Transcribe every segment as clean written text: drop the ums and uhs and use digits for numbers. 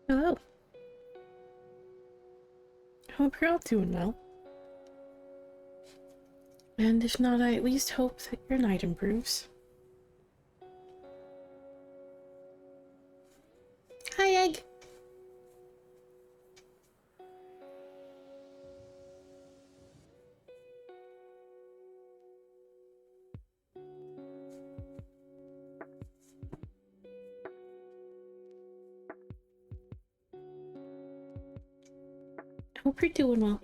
Hello. Hope you're all doing well. And if not, I at least hope that your night improves. Hi, Egg. Hope you're doing well.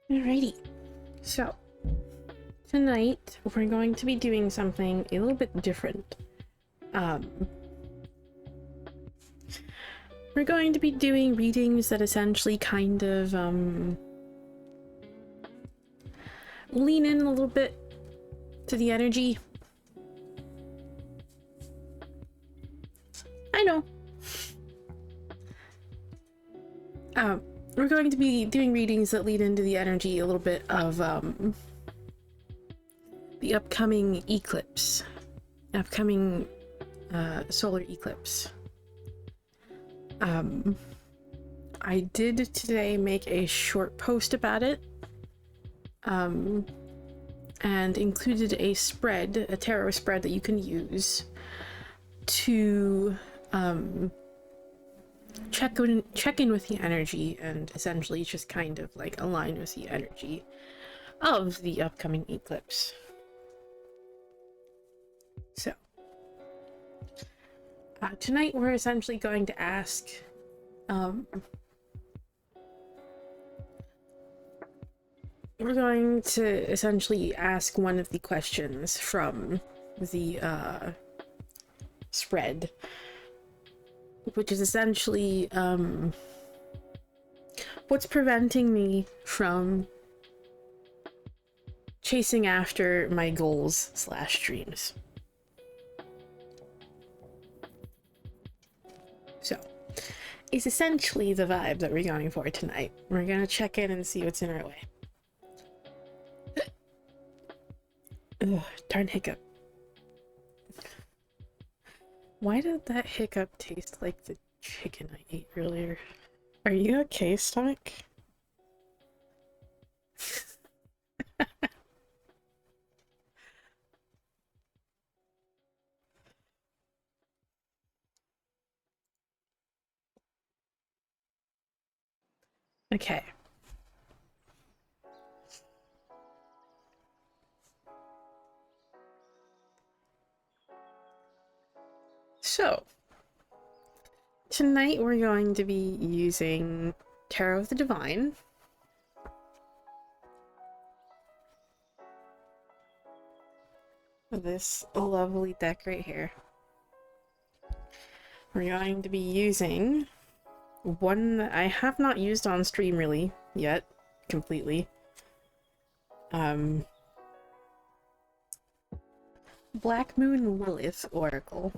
Alrighty. So, tonight we're going to be doing something a little bit different. We're going to be doing readings that essentially kind of, lean in a little bit to the energy. I know. We're going to be doing readings that lead into the energy a little bit of, the upcoming eclipse. Upcoming, solar eclipse. I did today make a short post about it, and included a spread, a tarot spread that you can use to, check in with the energy and essentially just kind of like align with the energy of the upcoming eclipse. So, tonight we're essentially going to ask, we're going to essentially ask one of the questions from the spread, which is essentially what's preventing me from chasing after my goals / dreams. So, it's essentially the vibe that we're going for tonight. We're gonna check in and see what's in our way. Ugh, darn hiccup. Why did that hiccup taste like the chicken I ate earlier? Are you okay, stomach? Okay. So, tonight we're going to be using Tarot of the Divine. This lovely deck right here. We're going to be using one that I have not used on stream really yet, completely. Black Moon Lilith Oracle.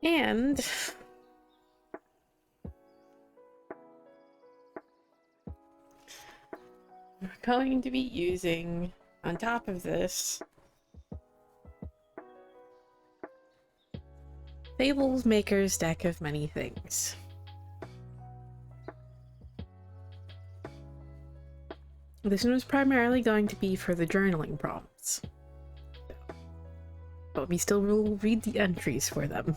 And we're going to be using, on top of this, Fablemaker's deck of many things. This one is primarily going to be for the journaling prompts, but we still will read the entries for them.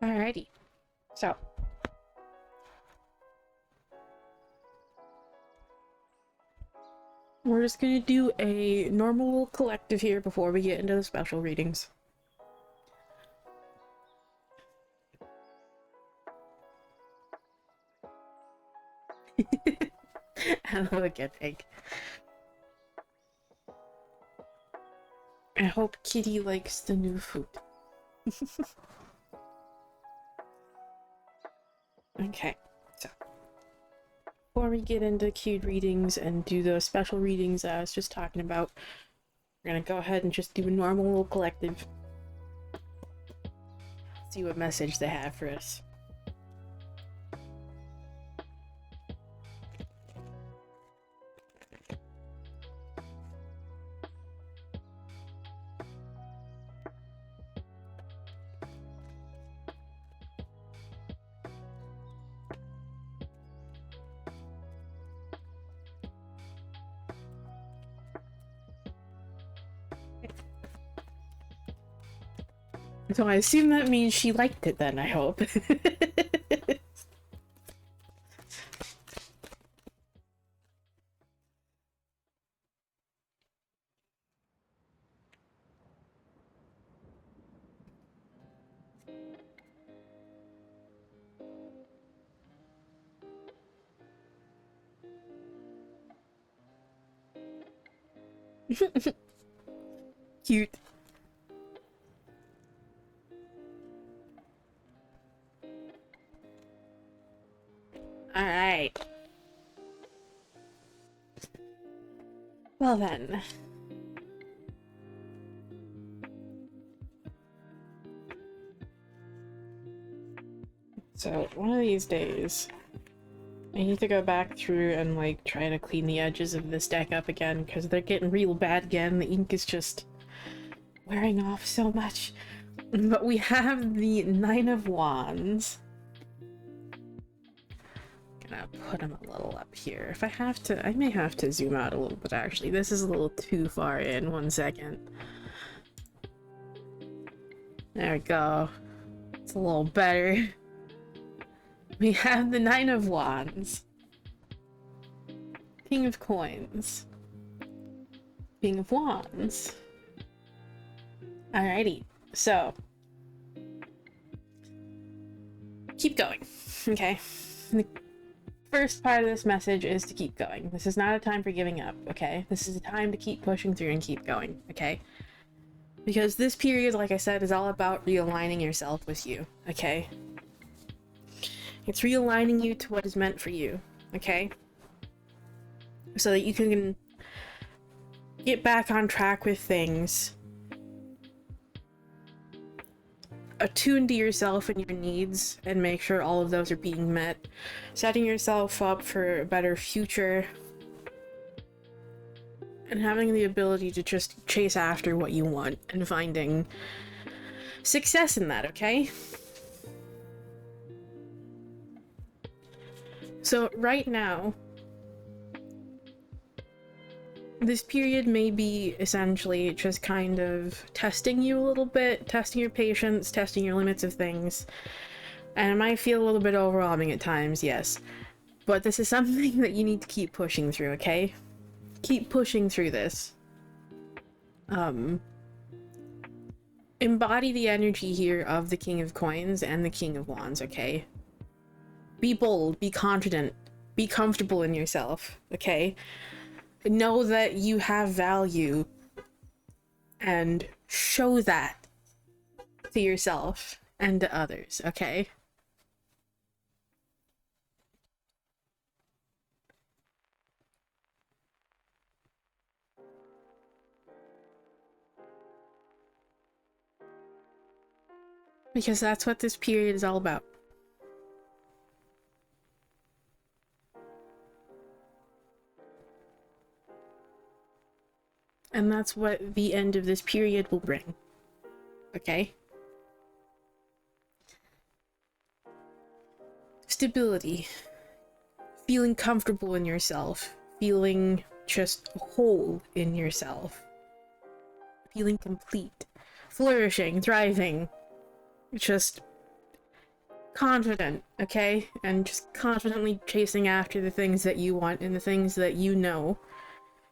Alrighty, so we're just gonna do a normal collective here before we get into the special readings. And a good egg. I hope Kitty likes the new food. Okay, so before we get into queued readings and do those special readings I was just talking about, we're gonna go ahead and just do a normal little collective. See what message they have for us. So I assume that means she liked it then, I hope. Cute. Alright. Well then. So, one of these days, I need to go back through and, like, try to clean the edges of this deck up again, because they're getting real bad again. The ink is just wearing off so much. But we have the Nine of Wands. Gonna put him a little up here. If I have to, I may have to zoom out a little bit, actually. This is a little too far in. 1 second. There we go. It's a little better. We have the Nine of Wands. King of Coins. King of Wands. Alrighty, so keep going, okay? The first part of this message is to keep going. This is not a time for giving up, okay? This is a time to keep pushing through and keep going, okay? Because this period, like I said, is all about realigning yourself with you, okay? It's realigning you to what is meant for you, okay? So that you can get back on track with things. Attune to yourself and your needs and make sure all of those are being met. Setting yourself up for a better future. And having the ability to just chase after what you want and finding success in that, okay? So right now, this period may be essentially just kind of testing you a little bit, testing your patience, testing your limits of things. And it might feel a little bit overwhelming at times, yes. But this is something that you need to keep pushing through, okay? Keep pushing through this. Embody the energy here of the King of Coins and the King of Wands, okay? Be bold, be confident, be comfortable in yourself, okay? Know that you have value and show that to yourself and to others, okay? Because that's what this period is all about. And that's what the end of this period will bring. Okay? Stability. Feeling comfortable in yourself. Feeling just whole in yourself. Feeling complete. Flourishing, thriving. Just confident, okay? And just confidently chasing after the things that you want and the things that you know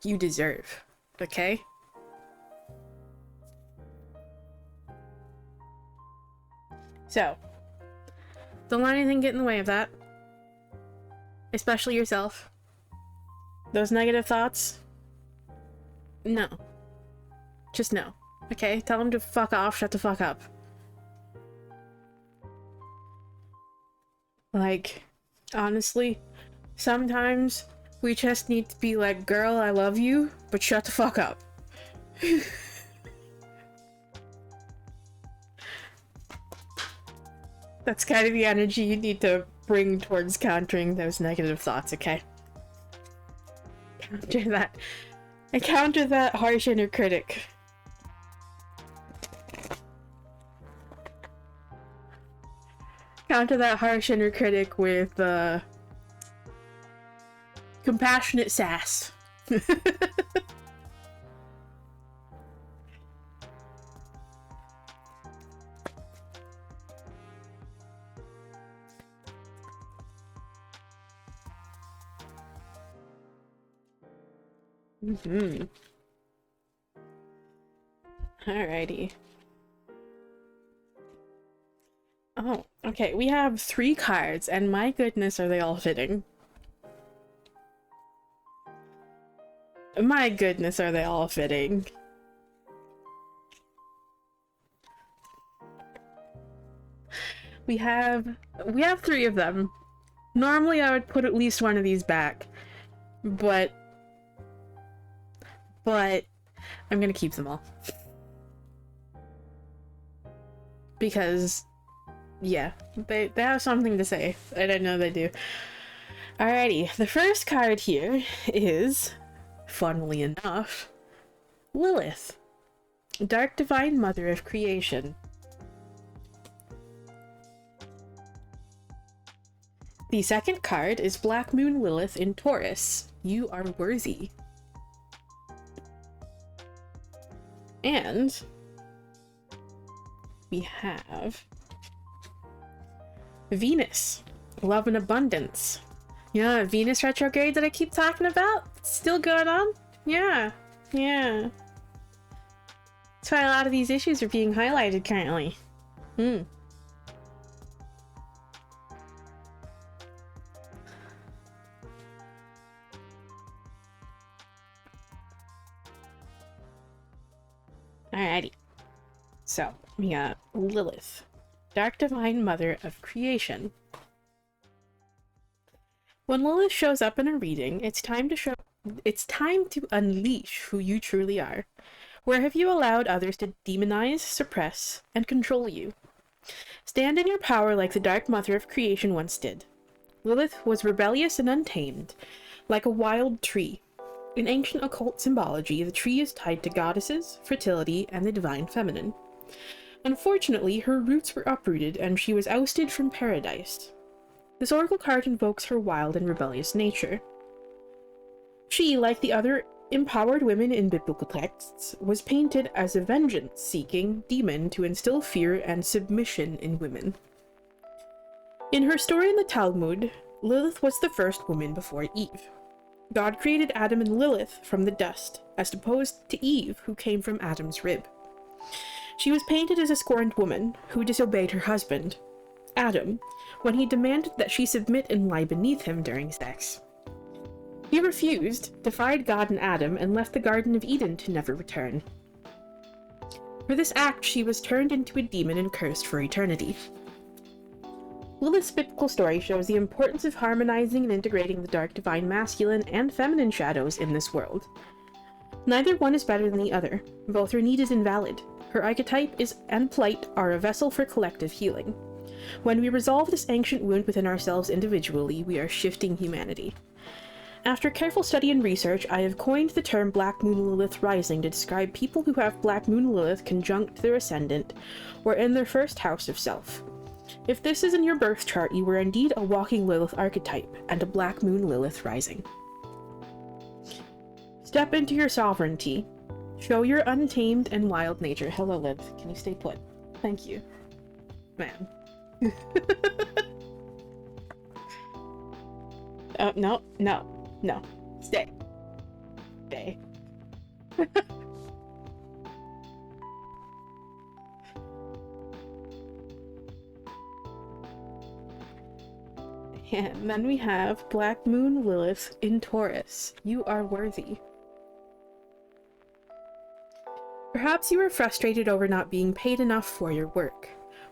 you deserve. Okay? So, don't let anything get in the way of that. Especially yourself. Those negative thoughts? No. Just no. Okay? Tell them to fuck off, shut the fuck up. Like, honestly, sometimes we just need to be like, girl, I love you, but shut the fuck up. That's kind of the energy you need to bring towards countering those negative thoughts, okay? Counter that. I counter that harsh inner critic. Counter that harsh inner critic with, compassionate sass. Alrighty. Oh, okay, we have 3 cards, and my goodness, are they all fitting. My goodness, are they all fitting. We have 3 of them. Normally I would put at least one of these back, but I'm gonna keep them all. Because, yeah, they have something to say, and I know they do. Alrighty, the first card here is, funnily enough, Lilith, Dark Divine Mother of Creation. The second card is Black Moon Lilith in Taurus. You are worthy. And we have Venus, Love and Abundance. You know that Venus retrograde that I keep talking about? It's still going on? Yeah. That's why a lot of these issues are being highlighted currently. Alrighty. So, we got Lilith, Dark Divine Mother of Creation. When Lilith shows up in a reading, it's time to unleash who you truly are. Where have you allowed others to demonize, suppress, and control you? Stand in your power like the Dark Mother of Creation once did. Lilith was rebellious and untamed, like a wild tree. In ancient occult symbology, the tree is tied to goddesses, fertility, and the divine feminine. Unfortunately, her roots were uprooted and she was ousted from paradise. This oracle card invokes her wild and rebellious nature. She, like the other empowered women in biblical texts, was painted as a vengeance-seeking demon to instill fear and submission in women. In her story in the Talmud, Lilith was the first woman before Eve. God created Adam and Lilith from the dust, as opposed to Eve, who came from Adam's rib. She was painted as a scorned woman who disobeyed her husband, Adam, when he demanded that she submit and lie beneath him during sex. He refused, defied God and Adam, and left the Garden of Eden to never return. For this act, she was turned into a demon and cursed for eternity. Lilith's biblical story shows the importance of harmonizing and integrating the dark divine masculine and feminine shadows in this world. Neither one is better than the other. Both are needed and valid. Her archetype and plight are a vessel for collective healing. When we resolve this ancient wound within ourselves individually, we are shifting humanity. After careful study and research, I have coined the term Black Moon Lilith Rising to describe people who have Black Moon Lilith conjunct their ascendant, or in their first house of self. If this is in your birth chart, you are indeed a walking Lilith archetype, and a Black Moon Lilith Rising. Step into your sovereignty. Show your untamed and wild nature. Hello, Liv. Can you stay put? Thank you. Man. No. Stay. Stay. And then we have Black Moon Lilith in Taurus. You are worthy. Perhaps you are frustrated over not being paid enough for your work,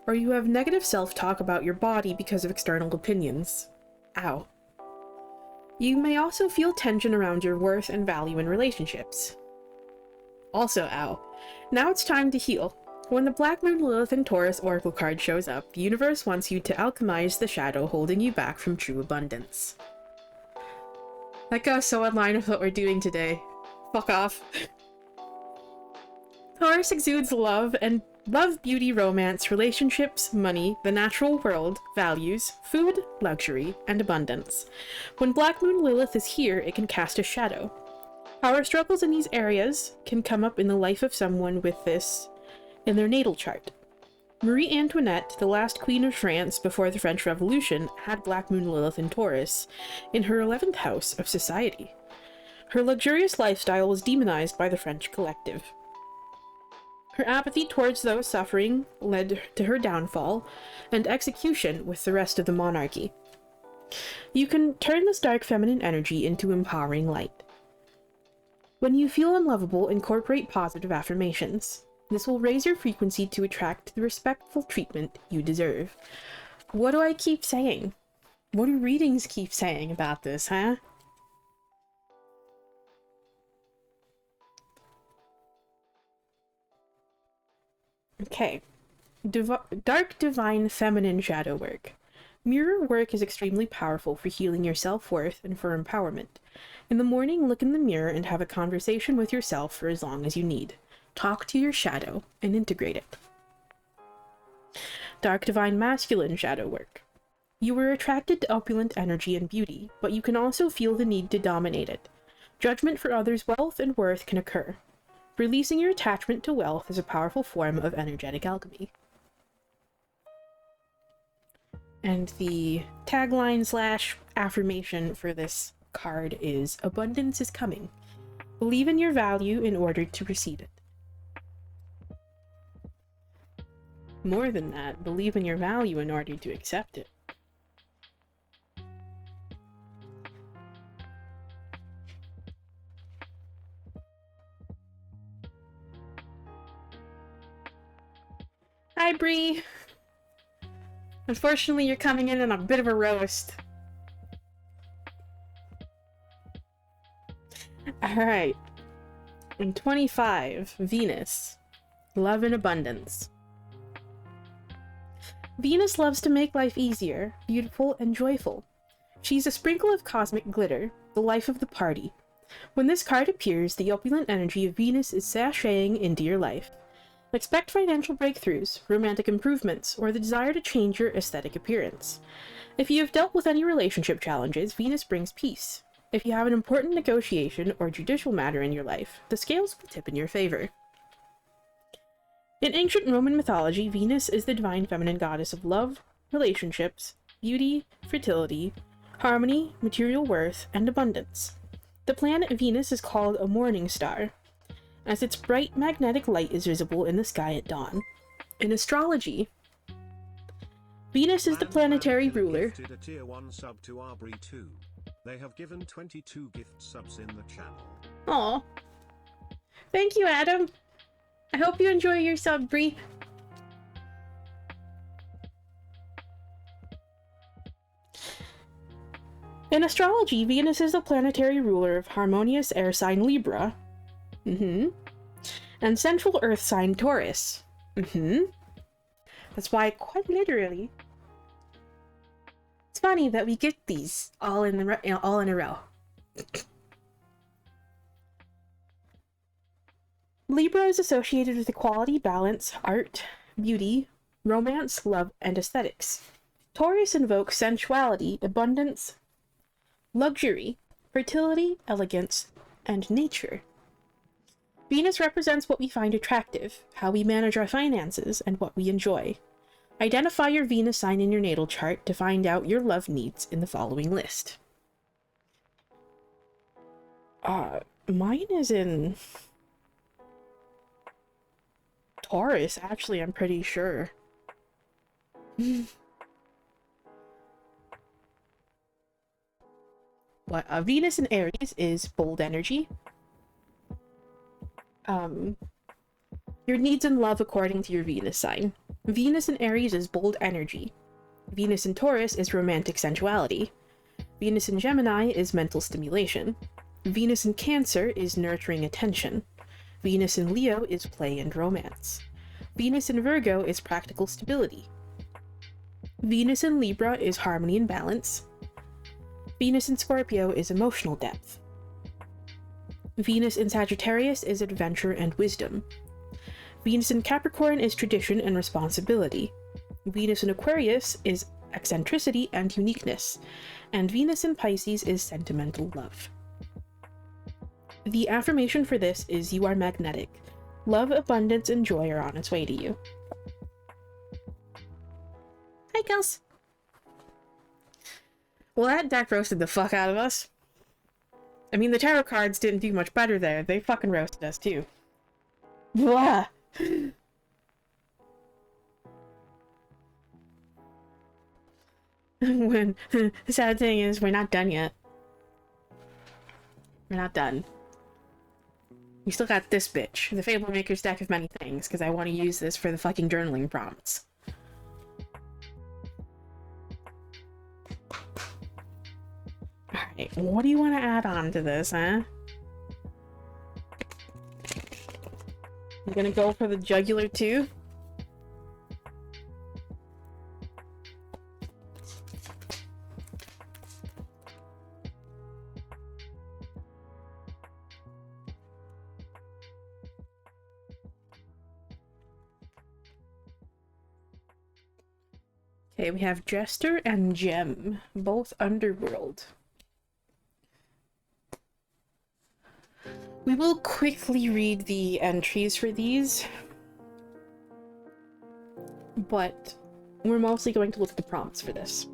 or you have negative self-talk about your body because of external opinions. Ow. You may also feel tension around your worth and value in relationships. Also, ow. Now it's time to heal. When the Black Moon Lilith in Taurus Oracle card shows up, the universe wants you to alchemize the shadow holding you back from true abundance. That goes so in line with what we're doing today. Fuck off. Taurus exudes love, beauty, romance, relationships, money, the natural world, values, food, luxury, and abundance. When Black Moon Lilith is here, it can cast a shadow. Power struggles in these areas can come up in the life of someone with this in their natal chart. Marie Antoinette, the last queen of France before the French Revolution, had Black Moon Lilith in Taurus in her 11th house of society. Her luxurious lifestyle was demonized by the French collective. Her apathy towards those suffering led to her downfall and execution with the rest of the monarchy. You can turn this dark feminine energy into empowering light. When you feel unlovable, incorporate positive affirmations. This will raise your frequency to attract the respectful treatment you deserve. What do I keep saying? What do readings keep saying about this, huh? Okay. Dark Divine Feminine Shadow Work. Mirror work is extremely powerful for healing your self-worth and for empowerment. In the morning, look in the mirror and have a conversation with yourself for as long as you need. Talk to your shadow and integrate it. Dark Divine Masculine Shadow Work. You are attracted to opulent energy and beauty, but you can also feel the need to dominate it. Judgment for others' wealth and worth can occur. Releasing your attachment to wealth is a powerful form of energetic alchemy. And the tagline / affirmation for this card is, abundance is coming. Believe in your value in order to receive it. More than that, believe in your value in order to accept it. Hi, Bree! Unfortunately, you're coming in on a bit of a roast. Alright. In 25, Venus. Love and abundance. Venus loves to make life easier, beautiful, and joyful. She's a sprinkle of cosmic glitter, the life of the party. When this card appears, the opulent energy of Venus is sashaying into your life. Expect financial breakthroughs, romantic improvements, or the desire to change your aesthetic appearance. If you have dealt with any relationship challenges, Venus brings peace. If you have an important negotiation or judicial matter in your life, the scales will tip in your favor. In ancient Roman mythology, Venus is the divine feminine goddess of love, relationships, beauty, fertility, harmony, material worth, and abundance. The planet Venus is called a morning star, as its bright magnetic light is visible in the sky at dawn. In astrology, Venus is the planetary ruler. A tier 1 sub to Arbry 2. They have given 22 gift subs in the channel. Aw. Thank you, Adam. I hope you enjoy your sub, Bree. In astrology, Venus is the planetary ruler of harmonious air sign Libra. And central earth sign Taurus. That's why, quite literally, it's funny that we get these all in a row. Libra is associated with equality, balance, art, beauty, romance, love, and aesthetics. Taurus invokes sensuality, abundance, luxury, fertility, elegance, and nature. Venus represents what we find attractive, how we manage our finances, and what we enjoy. Identify your Venus sign in your natal chart to find out your love needs in the following list. Mine is in Taurus, actually, I'm pretty sure. Venus in Aries is bold energy. Your needs in love according to your Venus sign. Venus in Aries is bold energy. Venus in Taurus is romantic sensuality. Venus in Gemini is mental stimulation. Venus in Cancer is nurturing attention. Venus in Leo is play and romance. Venus in Virgo is practical stability. Venus in Libra is harmony and balance. Venus in Scorpio is emotional depth. Venus in Sagittarius is adventure and wisdom. Venus in Capricorn is tradition and responsibility. Venus in Aquarius is eccentricity and uniqueness. And Venus in Pisces is sentimental love. The affirmation for this is you are magnetic. Love, abundance, and joy are on its way to you. Hi, Kels. Well, that deck roasted the fuck out of us. I mean, the tarot cards didn't do much better there. They fucking roasted us, too. Blah! When the sad thing is, we're not done yet. We're not done. We still got this bitch, the Fablemaker's deck of many things, because I want to use this for the fucking journaling prompts. Alright, what do you want to add on to this, huh? You gonna go for the jugular too? Okay, we have Jester and Gem, both Underworld. We will quickly read the entries for these, but we're mostly going to look at the prompts for this.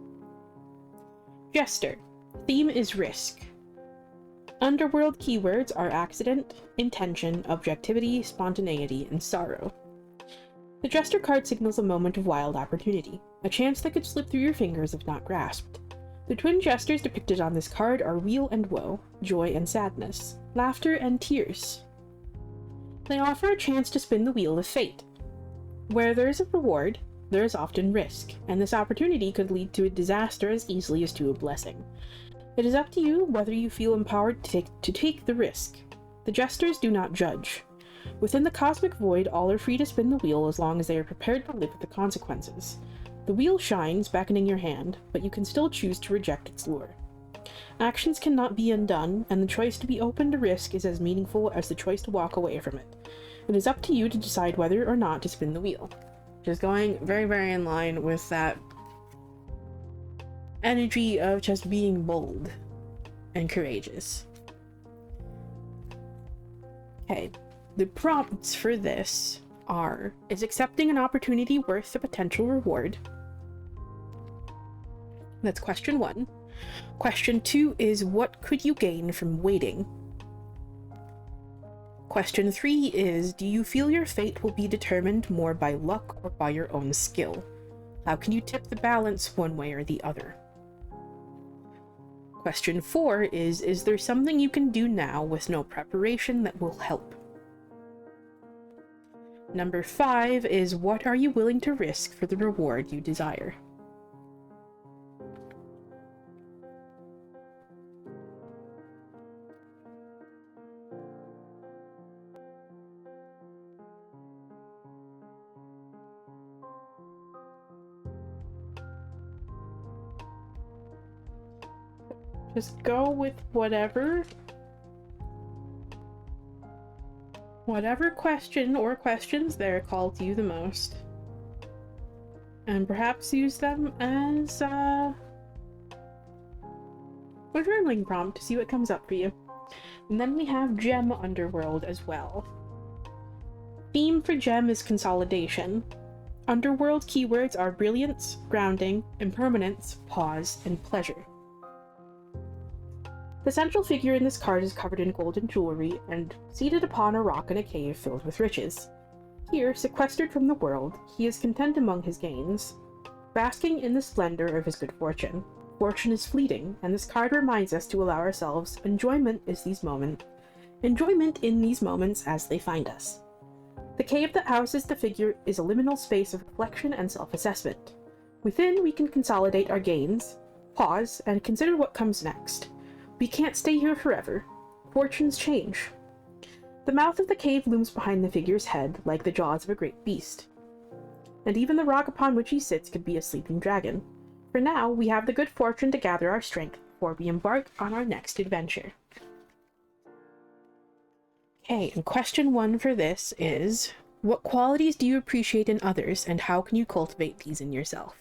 Jester. Theme is risk. Underworld keywords are accident, intention, objectivity, spontaneity, and sorrow. The Jester card signals a moment of wild opportunity, a chance that could slip through your fingers if not grasped. The twin jesters depicted on this card are weal and woe, joy and sadness, laughter and tears. They offer a chance to spin the wheel of fate. Where there is a reward, there is often risk, and this opportunity could lead to a disaster as easily as to a blessing. It is up to you whether you feel empowered to take the risk. The jesters do not judge. Within the cosmic void, all are free to spin the wheel as long as they are prepared to live with the consequences. The wheel shines, beckoning your hand, but you can still choose to reject its lure. Actions cannot be undone, and the choice to be open to risk is as meaningful as the choice to walk away from it. It is up to you to decide whether or not to spin the wheel. Which is going very, very in line with that energy of just being bold and courageous. Okay, the prompts for this are, is accepting an opportunity worth the potential reward? That's question 1. Question 2 is, what could you gain from waiting? Question 3 is, do you feel your fate will be determined more by luck or by your own skill? How can you tip the balance one way or the other? Question 4 is there something you can do now with no preparation that will help? Number 5 is, what are you willing to risk for the reward you desire? Just go with whatever question or questions there call to you the most. And perhaps use them as a journaling prompt to see what comes up for you. And then we have Gem Underworld as well. Theme for Gem is consolidation. Underworld keywords are brilliance, grounding, impermanence, pause, and pleasure. The central figure in this card is covered in golden jewelry and seated upon a rock in a cave filled with riches. Here, sequestered from the world, he is content among his gains, basking in the splendor of his good fortune. Fortune is fleeting, and this card reminds us to allow ourselves enjoyment in these moments as they find us. The cave that houses the figure is a liminal space of reflection and self-assessment. Within, we can consolidate our gains, pause, and consider what comes next. We can't stay here forever. Fortunes change. The mouth of the cave looms behind the figure's head, like the jaws of a great beast. And even the rock upon which he sits could be a sleeping dragon. For now, we have the good fortune to gather our strength before we embark on our next adventure. Okay, and question 1 for this is, what qualities do you appreciate in others, and how can you cultivate these in yourself?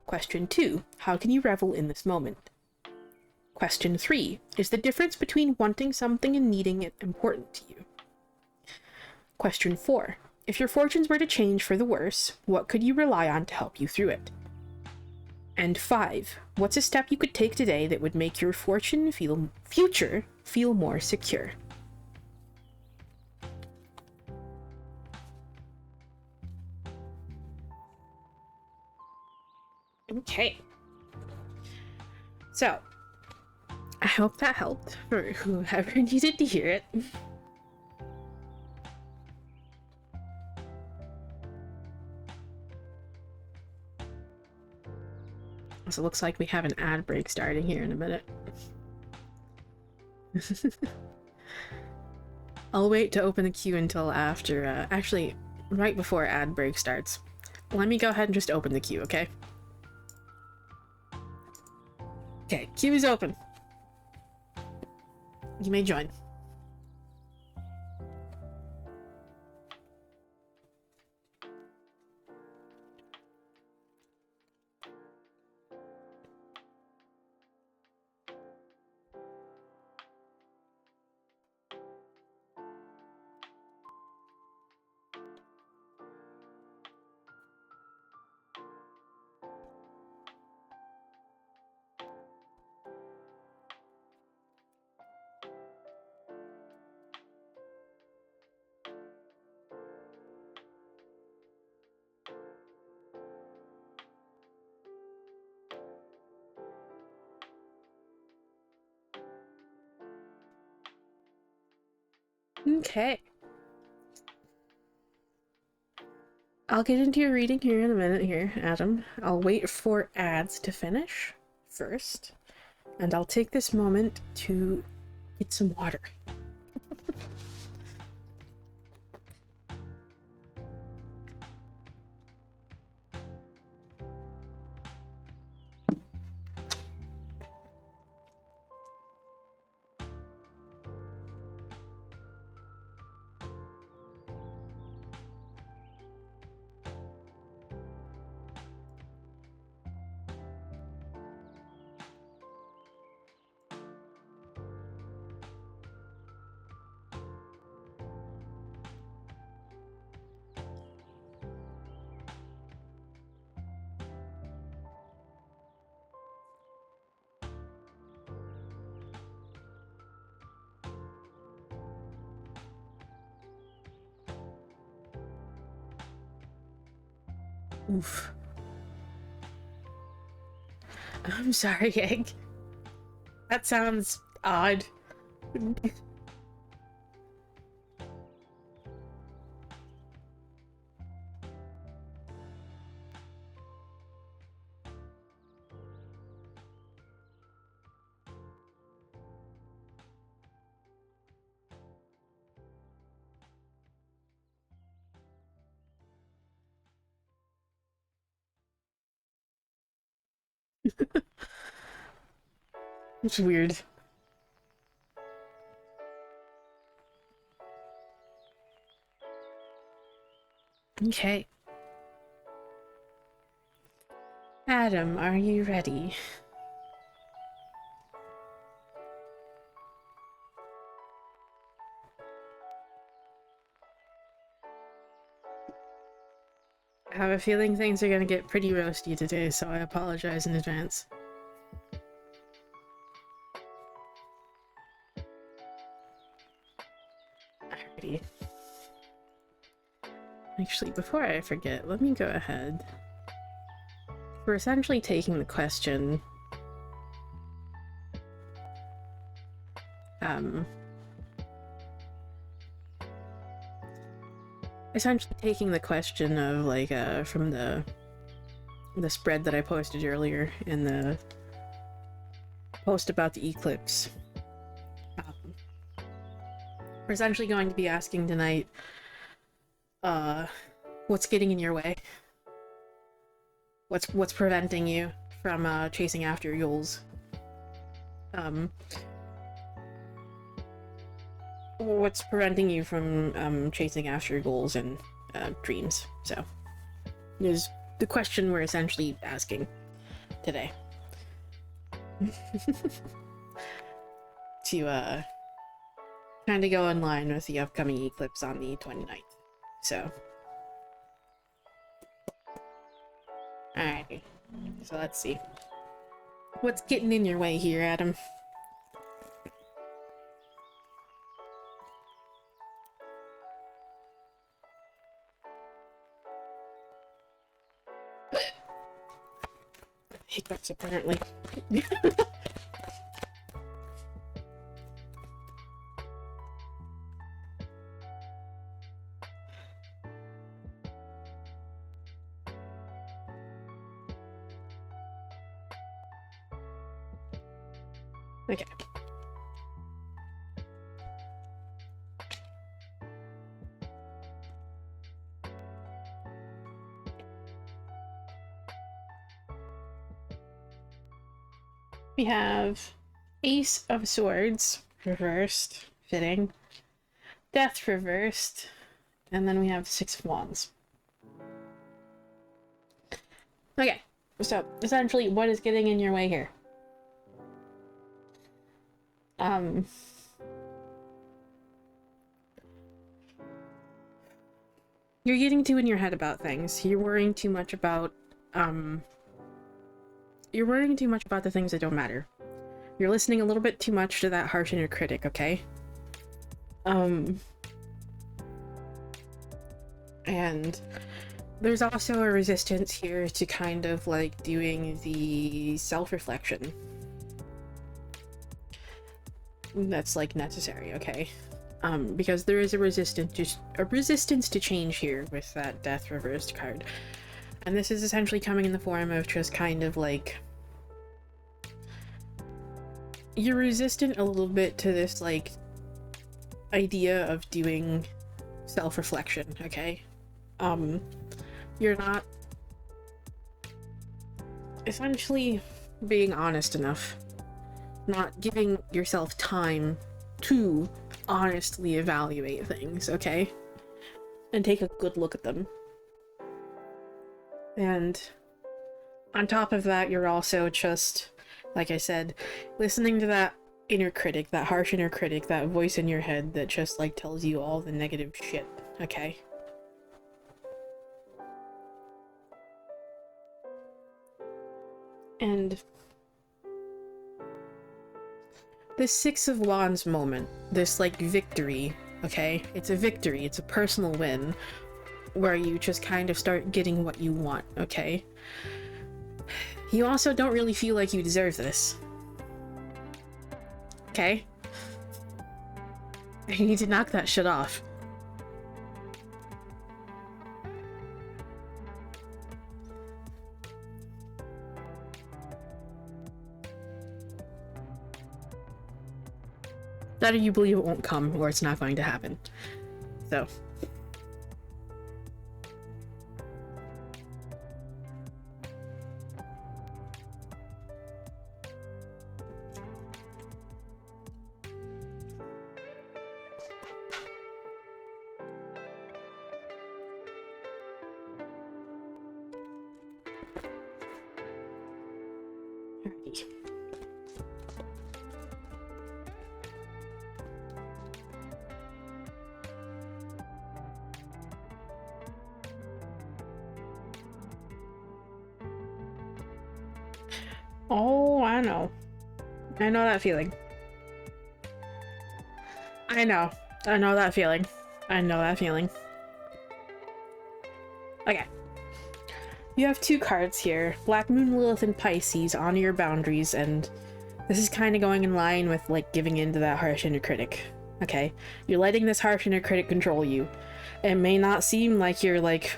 Question 2, how can you revel in this moment? Question 3, is the difference between wanting something and needing it important to you? Question 4, if your fortunes were to change for the worse, what could you rely on to help you through it? And 5, what's a step you could take today that would make your future feel more secure? Okay. So, I hope that helped for whoever needed to hear it. So it looks like we have an ad break starting here in a minute. I'll wait to open the queue until after, actually, right before ad break starts. Let me go ahead and just open the queue, okay? Okay, queue is open. You may join. Okay. I'll get into your reading here in a minute here, Adam. I'll wait for ads to finish first, and I'll take this moment to get some water. Oof. I'm sorry, Egg. That sounds odd. It's weird. Okay. Adam, are you ready? I have a feeling things are gonna get pretty roasty today, so I apologize in advance. Alrighty. Actually, before I forget, let me go ahead we're essentially taking the question, essentially taking the question of, like, from the spread that I posted earlier in the post about the eclipse. We're essentially going to be asking tonight, what's getting in your way? What's preventing you from chasing after your goals? What's preventing you from chasing after your goals and dreams? So, is the question we're essentially asking today. To kind of go in line with the upcoming eclipse on the 29th. So, alright. So let's see. What's getting in your way here, Adam? Hiccups, apparently. Okay. We have Ace of Swords reversed, fitting. Death reversed, and then we have Six of Wands. Okay, so essentially, what is getting in your way here? You're getting too in your head about things. You're worrying too much about, you're worrying too much about the things that don't matter. You're listening a little bit too much to that harsh inner critic, okay? And there's also a resistance here to kind of, like, doing the self-reflection. That's, like, necessary, okay? Because there is a resistance to change here with that Death reversed card. And this is essentially coming in the form of just kind of, like, you're resistant a little bit to this, like, idea of doing self-reflection, okay? You're not essentially being honest enough. Not giving yourself time to honestly evaluate things, okay? And take a good look at them. And on top of that, you're also just, like I said, listening to that inner critic, that harsh inner critic, that voice in your head that just, like, tells you all the negative shit, okay? And this Six of Wands moment, this, like, victory, okay? It's a victory, it's a personal win, where you just kind of start getting what you want, okay? You also don't really feel like you deserve this. Okay? You need to knock that shit off. That or you believe it won't come, or it's not going to happen. So. Alrighty. Oh, I know. I know that feeling. I know. I know that feeling. I know that feeling. Okay. You have two cards here, Black Moon, Lilith, and Pisces. Honor your boundaries, and this is kind of going in line with, like, giving in to that harsh inner critic. Okay? You're letting this harsh inner critic control you. It may not seem like you're, like,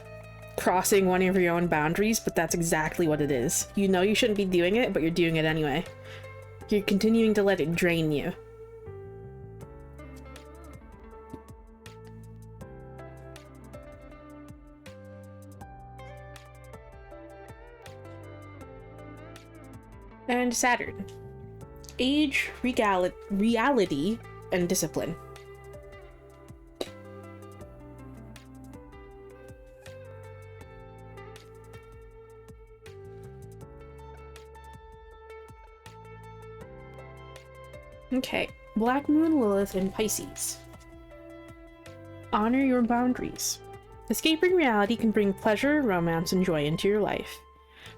crossing one of your own boundaries, but that's exactly what it is. You know you shouldn't be doing it, but you're doing it anyway. You're continuing to let it drain you. And Saturn. Age, reality, and discipline. Okay, Black Moon, Lilith, and Pisces. Honor your boundaries. Escaping reality can bring pleasure, romance, and joy into your life.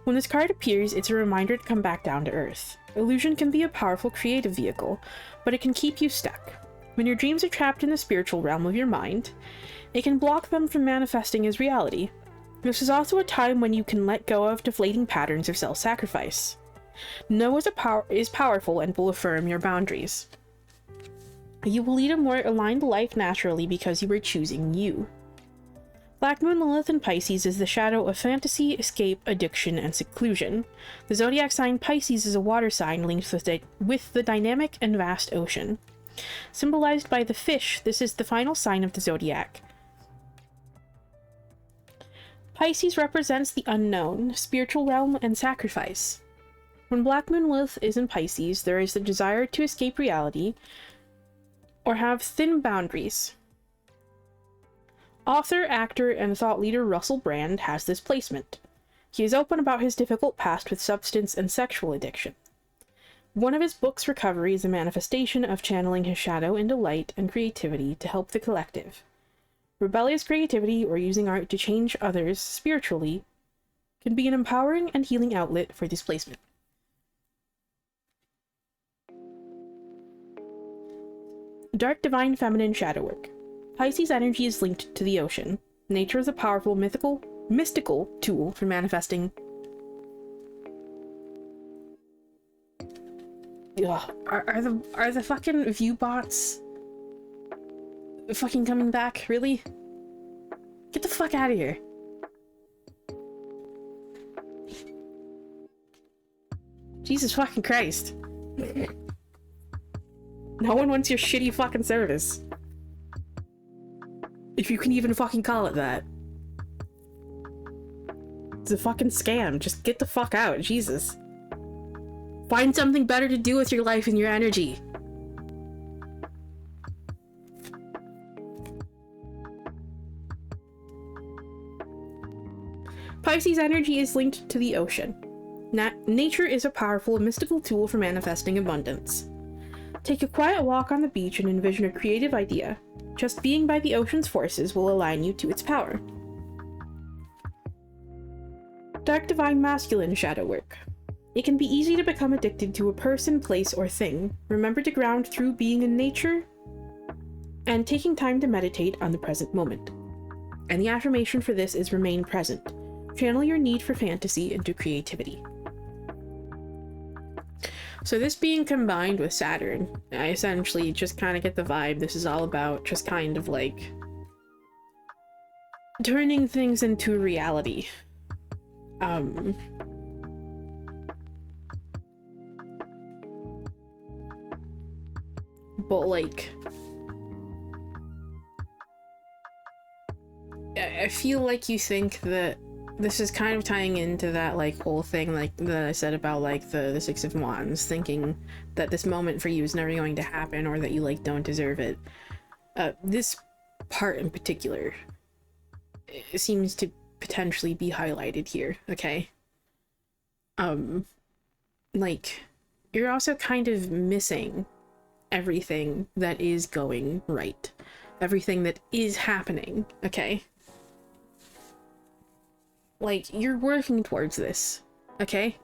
When this card appears, it's a reminder to come back down to earth. Illusion can be a powerful creative vehicle, but it can keep you stuck. When your dreams are trapped in the spiritual realm of your mind, it can block them from manifesting as reality. This is also a time when you can let go of deflating patterns of self-sacrifice. Know is powerful and will affirm your boundaries. You will lead a more aligned life naturally because you are choosing you. Black Moon, Lilith, and Pisces is the shadow of fantasy, escape, addiction, and seclusion. The zodiac sign Pisces is a water sign linked with the dynamic and vast ocean. Symbolized by the fish, this is the final sign of the zodiac. Pisces represents the unknown, spiritual realm, and sacrifice. When Black Moon Lilith is in Pisces, there is the desire to escape reality or have thin boundaries. Author, actor, and thought leader Russell Brand has this placement. He is open about his difficult past with substance and sexual addiction. One of his books, Recovery, is a manifestation of channeling his shadow into light and creativity to help the collective. Rebellious creativity or using art to change others spiritually can be an empowering and healing outlet for this placement. Dark Divine Feminine Shadow Work. Pisces energy is linked to the ocean. Nature is a powerful mystical tool for manifesting. Ugh, are the fucking view bots fucking coming back? Really? Get the fuck out of here. Jesus fucking Christ. No one wants your shitty fucking service. If you can even fucking call it that. It's a fucking scam. Just get the fuck out. Jesus. Find something better to do with your life and your energy. Pisces energy is linked to the ocean. Nature is a powerful mystical tool for manifesting abundance. Take a quiet walk on the beach and envision a creative idea. Just being by the ocean's forces will align you to its power. Dark Divine Masculine Shadow Work. It can be easy to become addicted to a person, place, or thing. Remember to ground through being in nature and taking time to meditate on the present moment. And the affirmation for this is remain present. Channel your need for fantasy into creativity. So this being combined with Saturn, I essentially just kind of get the vibe this is all about just kind of like turning things into reality. But like, I feel like you think that this is kind of tying into that like whole thing like that I said about like the Six of Wands, thinking that this moment for you is never going to happen or that you like don't deserve it. This part in particular seems to potentially be highlighted here, okay? Like, you're also kind of missing everything that is going right. Everything that is happening, okay? Like, you're working towards this, okay?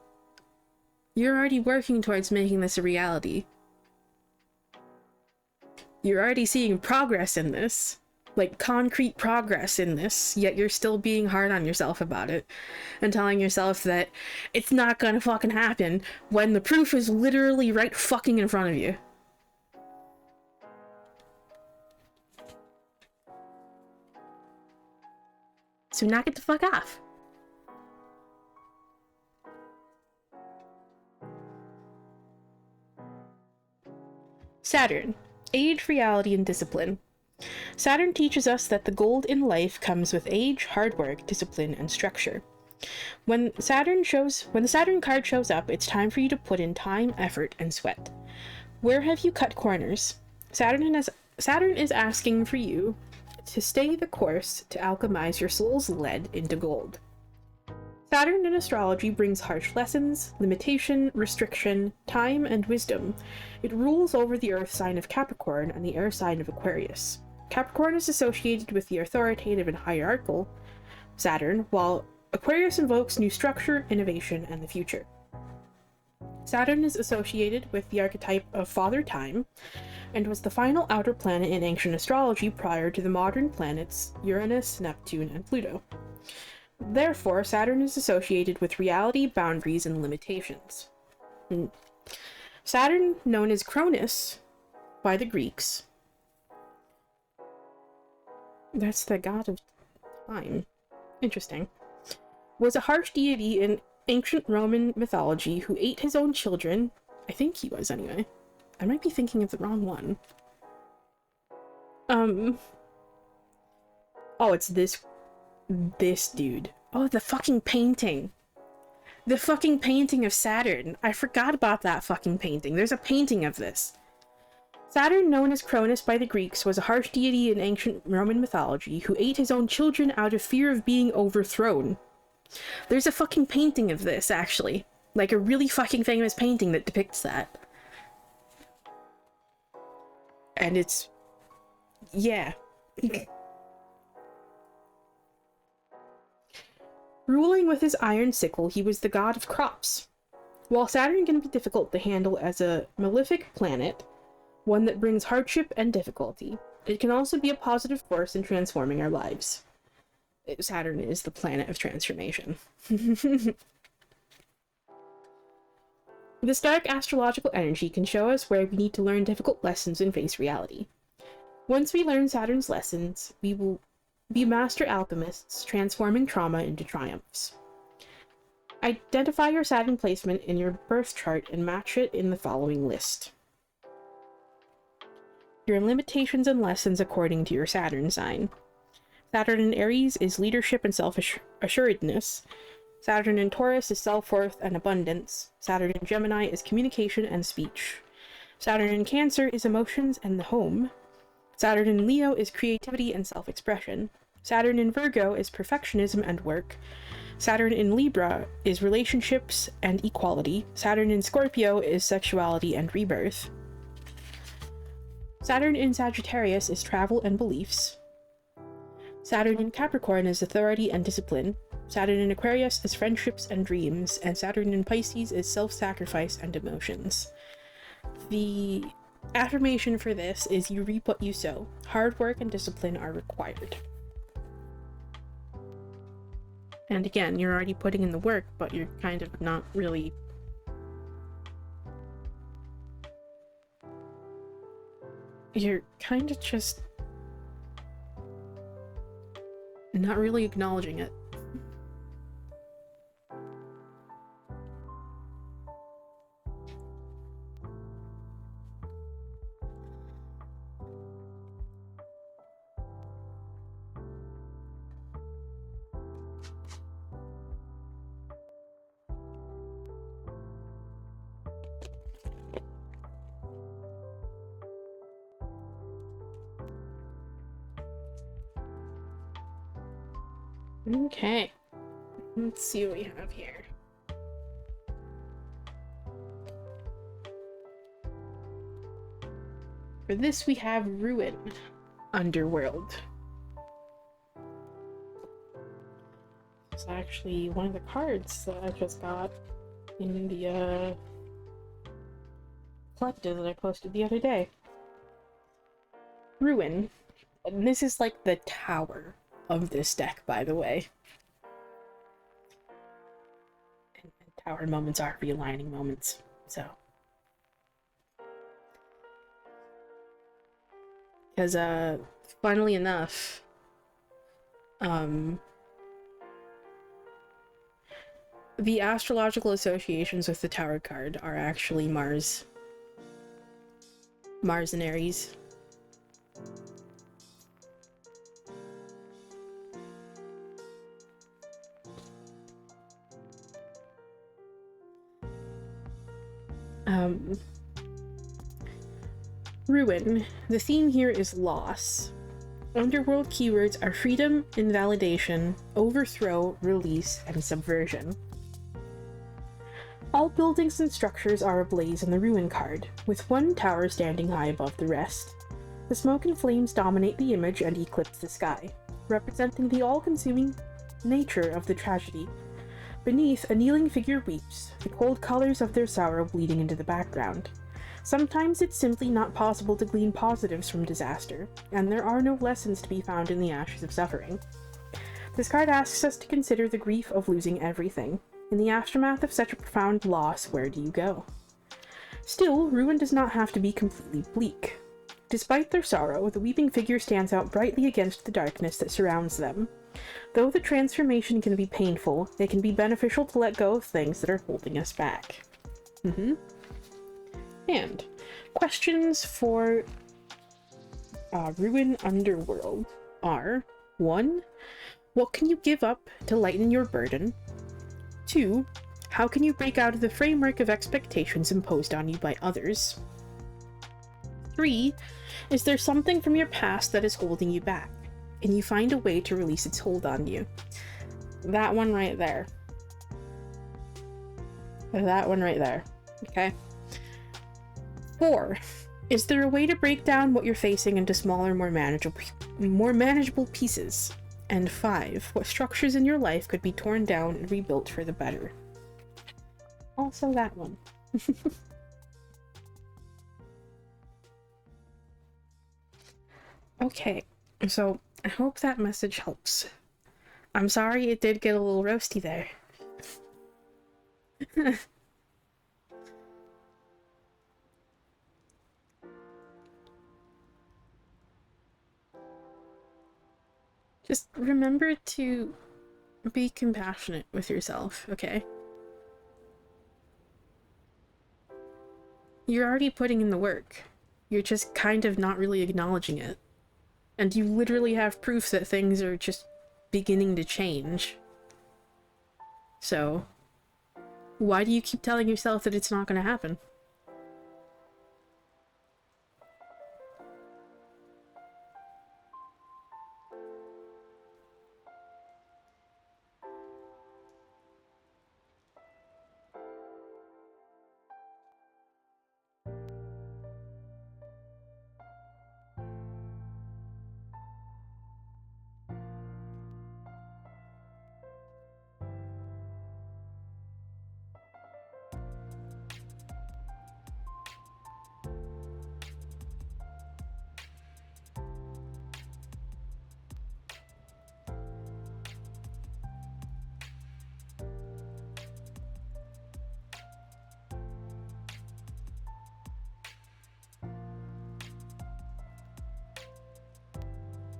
You're already working towards making this a reality. You're already seeing progress in this. like concrete progress in this, yet you're still being hard on yourself about it and telling yourself that it's not gonna fucking happen when the proof is literally right fucking in front of you. So knock it the fuck off. Saturn. Age, reality, and discipline. Saturn teaches us that the gold in life comes with age, hard work, discipline, and structure. When the Saturn card shows up, it's time for you to put in time, effort, and sweat. Where have you cut corners? Saturn is asking for you to stay the course to alchemize your soul's lead into gold. Saturn in astrology brings harsh lessons, limitation, restriction, time, and wisdom. It rules over the earth sign of Capricorn and the air sign of Aquarius. Capricorn is associated with the authoritative and hierarchical Saturn, while Aquarius invokes new structure, innovation, and the future. Saturn is associated with the archetype of Father Time, and was the final outer planet in ancient astrology prior to the modern planets Uranus, Neptune, and Pluto. Therefore, Saturn is associated with reality, boundaries, and limitations. Saturn, known as Cronus by the Greeks, that's the god of time. Interesting. Was a harsh deity in ancient Roman mythology who ate his own children. I think he was, anyway. I might be thinking of the wrong one. Oh, it's this dude. Oh, the fucking painting. The fucking painting of Saturn. I forgot about that fucking painting. There's a painting of this. Saturn, known as Cronus by the Greeks, was a harsh deity in ancient Roman mythology who ate his own children out of fear of being overthrown. There's a fucking painting of this, actually. Like a really fucking famous painting that depicts that. And it's... yeah. Ruling with his iron sickle, he was the god of crops. While Saturn can be difficult to handle as a malefic planet, one that brings hardship and difficulty, it can also be a positive force in transforming our lives. Saturn is the planet of transformation. This dark astrological energy can show us where we need to learn difficult lessons and face reality. Once we learn Saturn's lessons, we will be master alchemists, transforming trauma into triumphs. Identify your Saturn placement in your birth chart and match it in the following list. Your limitations and lessons according to your Saturn sign. Saturn in Aries is leadership and self-assuredness. Saturn in Taurus is self-worth and abundance. Saturn in Gemini is communication and speech. Saturn in Cancer is emotions and the home. Saturn in Leo is creativity and self-expression. Saturn in Virgo is perfectionism and work. Saturn in Libra is relationships and equality. Saturn in Scorpio is sexuality and rebirth. Saturn in Sagittarius is travel and beliefs. Saturn in Capricorn is authority and discipline. Saturn in Aquarius is friendships and dreams. And Saturn in Pisces is self-sacrifice and emotions. The affirmation for this is you reap what you sow. Hard work and discipline are required. And again, you're already putting in the work, but you're kind of not really... You're kind of just... not really acknowledging it. Okay, let's see what we have here. For this we have Ruin, Underworld. It's actually one of the cards that I just got in the collective that I posted the other day. Ruin. And this is like the tower of this deck, by the way. And tower moments are realigning moments, so. Because, funnily enough, the astrological associations with the Tower card are actually Mars. Mars and Aries. Ruin. The theme here is loss. Underworld keywords are freedom, invalidation, overthrow, release, and subversion. All buildings and structures are ablaze in the Ruin card, with one tower standing high above the rest. The smoke and flames dominate the image and eclipse the sky, representing the all-consuming nature of the tragedy. Beneath, a kneeling figure weeps, the cold colors of their sorrow bleeding into the background. Sometimes it's simply not possible to glean positives from disaster, and there are no lessons to be found in the ashes of suffering. This card asks us to consider the grief of losing everything. In the aftermath of such a profound loss, where do you go? Still, Ruin does not have to be completely bleak. Despite their sorrow, the weeping figure stands out brightly against the darkness that surrounds them. Though the transformation can be painful, it can be beneficial to let go of things that are holding us back. And questions for Ruin Underworld are: 1. What can you give up to lighten your burden? 2. How can you break out of the framework of expectations imposed on you by others? 3. Is there something from your past that is holding you back? Can you find a way to release its hold on you? That one right there. That one right there. Okay? 4. Is there a way to break down what you're facing into smaller, more manageable pieces? And 5. What structures in your life could be torn down and rebuilt for the better? Also that one. Okay, so I hope that message helps. I'm sorry it did get a little roasty there. Just remember to be compassionate with yourself, okay? You're already putting in the work. You're just kind of not really acknowledging it. And you literally have proof that things are just beginning to change. So, why do you keep telling yourself that it's not going to happen?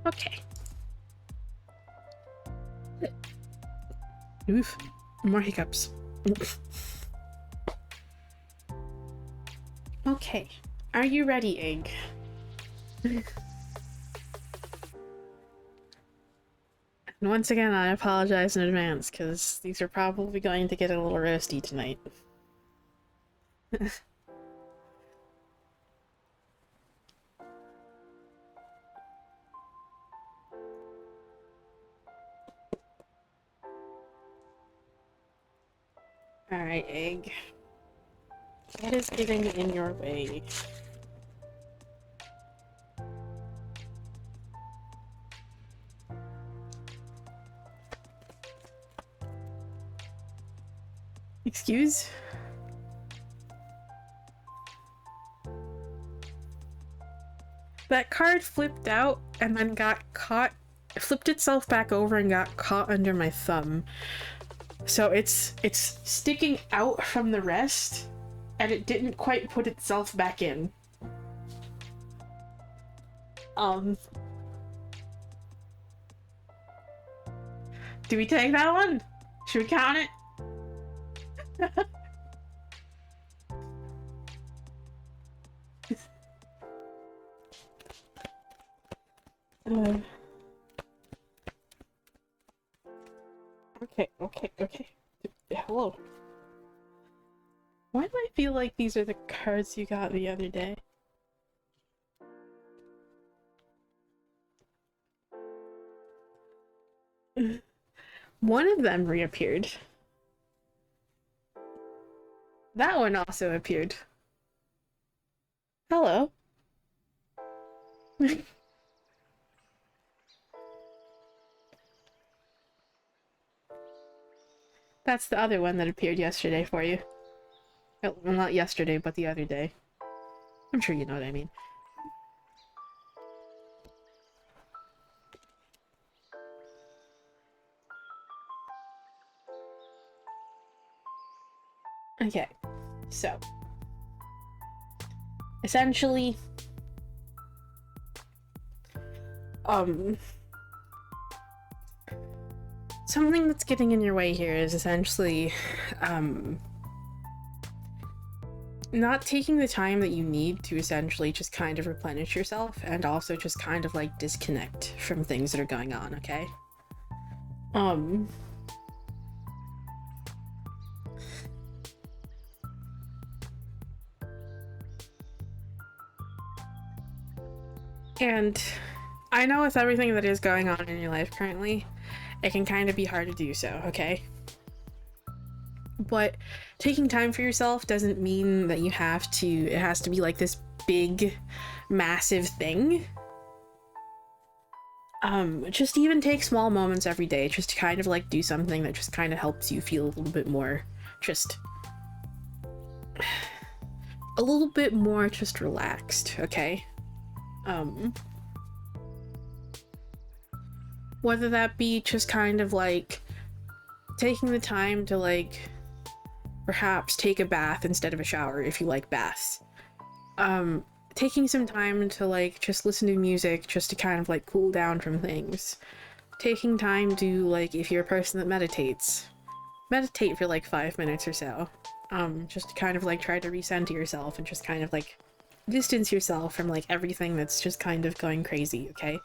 Okay. Oof. More hiccups. Okay. Are you ready, Egg? And once again, I apologize in advance, because these are probably going to get a little roasty tonight. Alright, Egg. What is getting in your way? Excuse? That card flipped out and then got caught, flipped itself back over and got caught under my thumb. So it's sticking out from the rest, and it didn't quite put itself back in. Do we take that one? Should we count it? Okay. Hello. Why do I feel like these are the cards you got the other day? One of them reappeared. That one also appeared. Hello. That's the other one that appeared yesterday for you. Well, not yesterday, but the other day. I'm sure you know what I mean. Okay, so essentially, something that's getting in your way here is essentially, not taking the time that you need to essentially just kind of replenish yourself, and also just kind of like disconnect from things that are going on, okay? And I know with everything that is going on in your life currently, it can kind of be hard to do so, okay? But taking time for yourself doesn't mean that you have to, it has to be like this big, massive thing. Just even take small moments every day just to kind of like do something that just kind of helps you feel a little bit more just relaxed, okay? Whether that be just kind of like taking the time to like perhaps take a bath instead of a shower if you like baths. Taking some time to like just listen to music just to kind of like cool down from things. Taking time to like, if you're a person that meditates, meditate for like 5 minutes or so. Just to kind of like try to recenter yourself and just kind of like distance yourself from like everything that's just kind of going crazy, okay?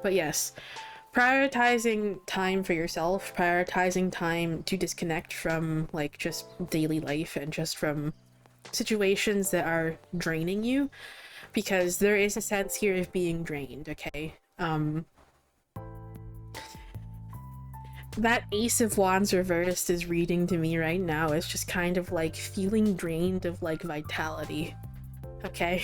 But yes, prioritizing time for yourself, prioritizing time to disconnect from like just daily life and just from situations that are draining you, because there is a sense here of being drained, okay? That Ace of Wands reversed is reading to me right now is just kind of like feeling drained of like vitality, okay?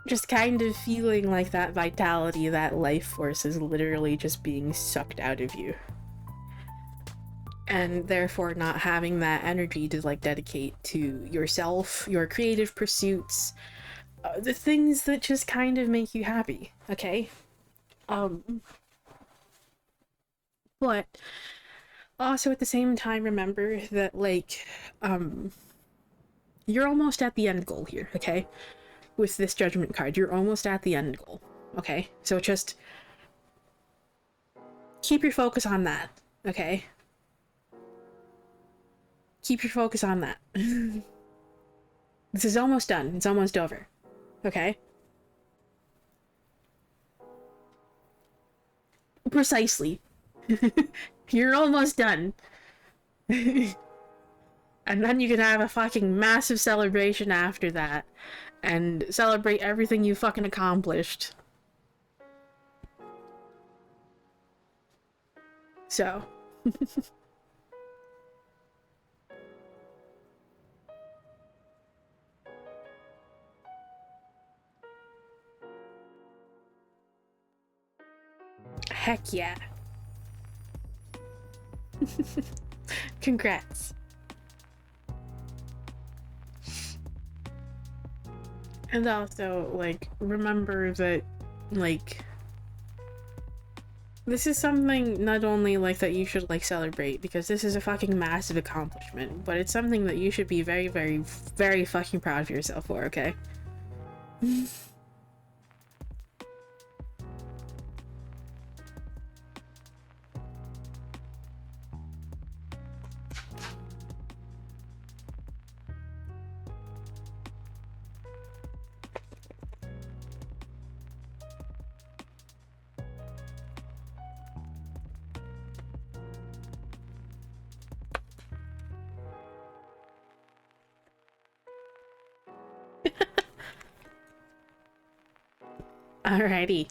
Just kind of feeling like that vitality, that life force is literally just being sucked out of you. And therefore not having that energy to like dedicate to yourself, your creative pursuits, the things that just kind of make you happy, okay? But also at the same time, remember that like, you're almost at the end goal here, okay? With this Judgment card, you're almost at the end goal, okay? So just keep your focus on that, okay? Keep your focus on that. This is almost done. It's almost over, okay? Precisely. You're almost done. And then you can have a fucking massive celebration after that. And celebrate everything you fucking accomplished. So. Heck yeah. Congrats. And also, like, remember that, like, this is something not only, like, that you should, like, celebrate, because this is a fucking massive accomplishment, but it's something that you should be very, very, very fucking proud of yourself for, okay? Alrighty.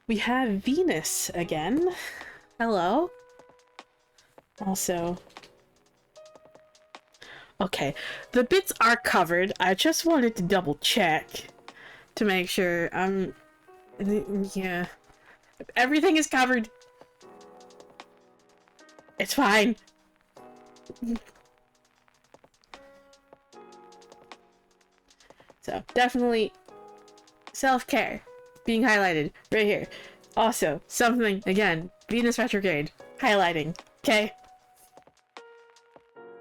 We have Venus again. Hello. Also... Okay, the bits are covered. I just wanted to double check to make sure. Yeah. Everything is covered. It's fine. So, definitely self-care being highlighted right here. Also, something, again, Venus retrograde highlighting, okay?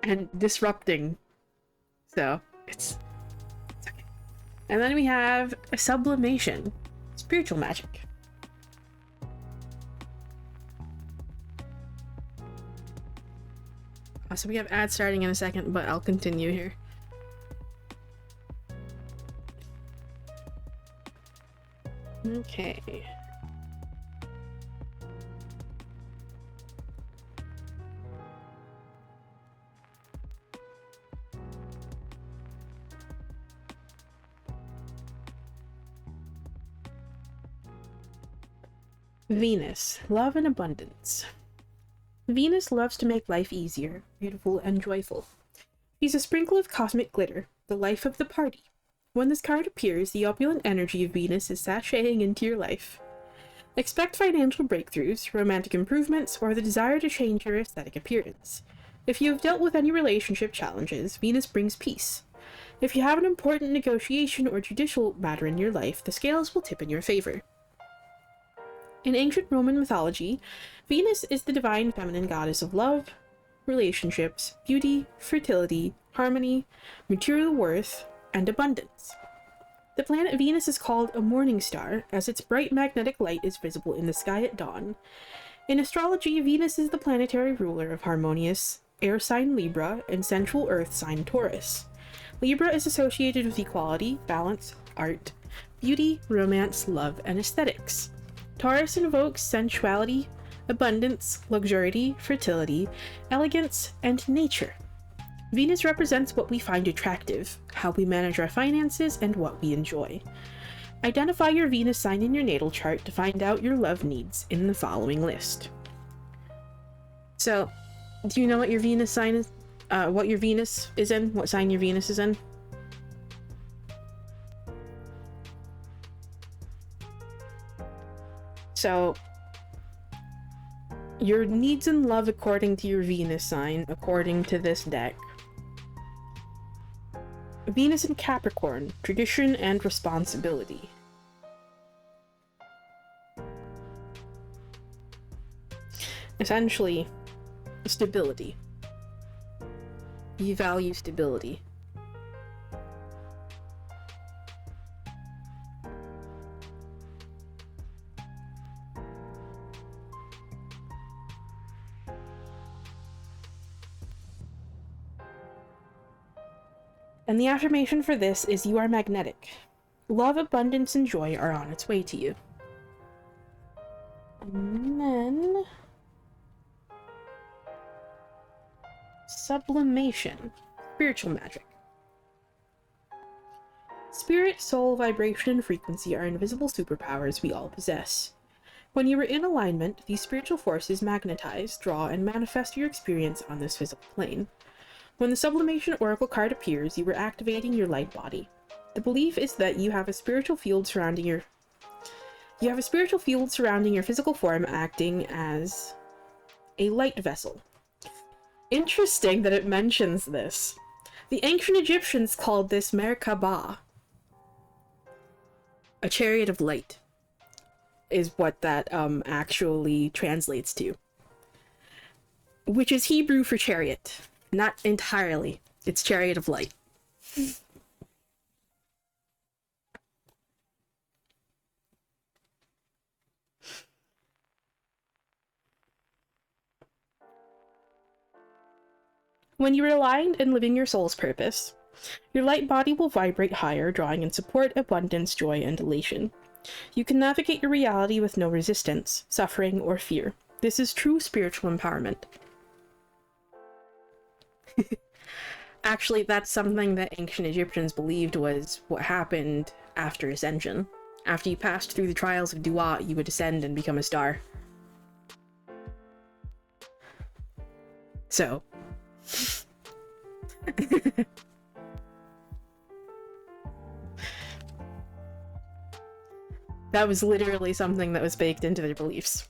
And disrupting. So, it's okay. And then we have a sublimation, spiritual magic. So we have ads starting in a second, but I'll continue here. Okay. Venus, love and abundance. Venus loves to make life easier, beautiful, and joyful. She's a sprinkle of cosmic glitter, the life of the party. When this card appears, the opulent energy of Venus is sashaying into your life. Expect financial breakthroughs, romantic improvements, or the desire to change your aesthetic appearance. If you have dealt with any relationship challenges, Venus brings peace. If you have an important negotiation or judicial matter in your life, the scales will tip in your favor. In ancient Roman mythology, Venus is the divine feminine goddess of love, relationships, beauty, fertility, harmony, material worth, and abundance. The planet Venus is called a morning star, as its bright magnetic light is visible in the sky at dawn. In astrology, Venus is the planetary ruler of harmonious air sign Libra and sensual earth sign Taurus. Libra is associated with equality, balance, art, beauty, romance, love, and aesthetics. Taurus invokes sensuality, abundance, luxury, fertility, elegance, and nature. Venus represents what we find attractive, how we manage our finances, and what we enjoy. Identify your Venus sign in your natal chart to find out your love needs in the following list. So, do you know what your Venus sign is? What your Venus is in? What sign your Venus is in? So, your needs in love according to your Venus sign, according to this deck. Venus in Capricorn, tradition and responsibility. Essentially, stability. You value stability. And the affirmation for this is you are magnetic. Love, abundance, and joy are on its way to you. And then... sublimation. Spiritual magic. Spirit, soul, vibration, and frequency are invisible superpowers we all possess. When you are in alignment, these spiritual forces magnetize, draw, and manifest your experience on this physical plane. When the Sublimation Oracle card appears, you are activating your light body. The belief is that you have a spiritual field surrounding You have a spiritual field surrounding your physical form, acting as a light vessel. Interesting that it mentions this. The ancient Egyptians called this Merkabah. A chariot of light is what that actually translates to. Which is Hebrew for chariot. Not entirely. It's chariot of light. When you are aligned and living your soul's purpose, your light body will vibrate higher, drawing in support, abundance, joy, and elation. You can navigate your reality with no resistance, suffering, or fear. This is true spiritual empowerment. Actually, that's something that ancient Egyptians believed was what happened after ascension. After you passed through the trials of Duat, you would ascend and become a star. So... that was literally something that was baked into their beliefs.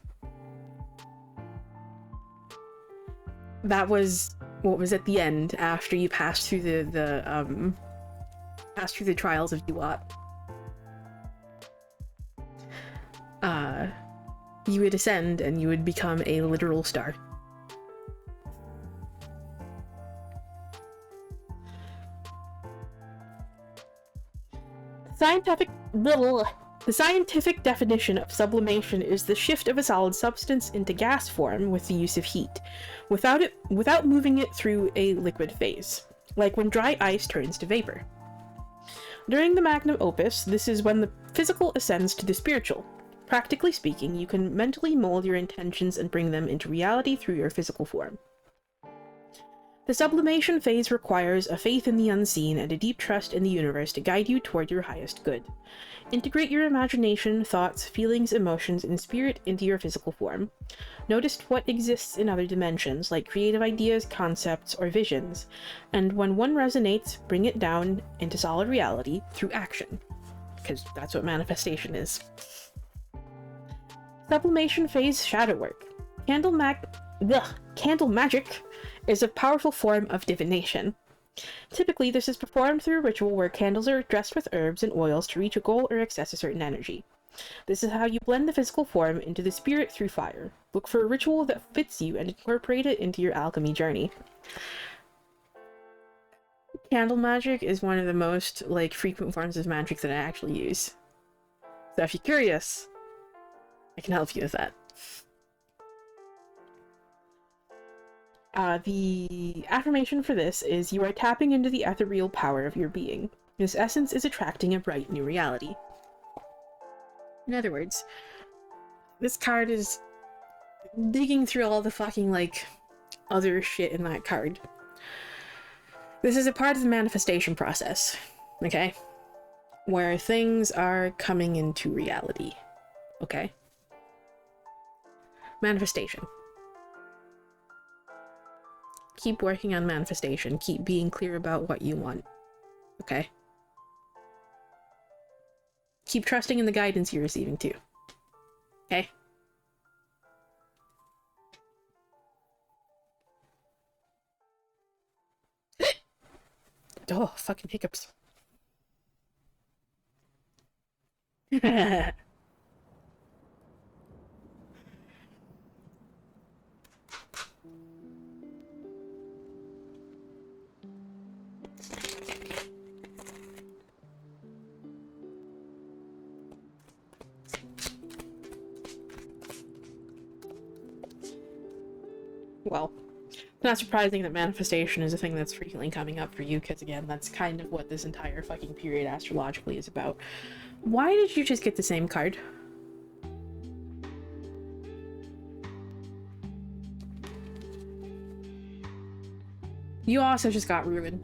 That was what was at the end after you passed through the trials of Duat. You would ascend and you would become a literal star. The scientific definition of sublimation is the shift of a solid substance into gas form with the use of heat, without moving it through a liquid phase, like when dry ice turns to vapor. During the magnum opus, this is when the physical ascends to the spiritual. Practically speaking, you can mentally mold your intentions and bring them into reality through your physical form. The sublimation phase requires a faith in the unseen and a deep trust in the universe to guide you toward your highest good. Integrate your imagination, thoughts, feelings, emotions, and spirit into your physical form. Notice what exists in other dimensions, like creative ideas, concepts, or visions, and when one resonates, bring it down into solid reality through action. Because that's what manifestation is. Sublimation phase shadow work. Candle magic is a powerful form of divination. Typically, this is performed through a ritual where candles are dressed with herbs and oils to reach a goal or access a certain energy. This is how you blend the physical form into the spirit through fire. Look for a ritual that fits you and incorporate it into your alchemy journey. Candle magic is one of the most, frequent forms of magic that I actually use. So if you're curious, I can help you with that. The affirmation for this is, you are tapping into the ethereal power of your being. This essence is attracting a bright new reality. In other words, this card is digging through all the fucking, other shit in that card. This is a part of the manifestation process, okay? Where things are coming into reality, okay? Manifestation. Keep working on manifestation. Keep being clear about what you want. Okay? Keep trusting in the guidance you're receiving too. Okay? Oh, fucking hiccups. Well, it's not surprising that manifestation is a thing that's frequently coming up for you, because again, that's kind of what this entire fucking period astrologically is about. Why did you just get the same card? You also just got ruined.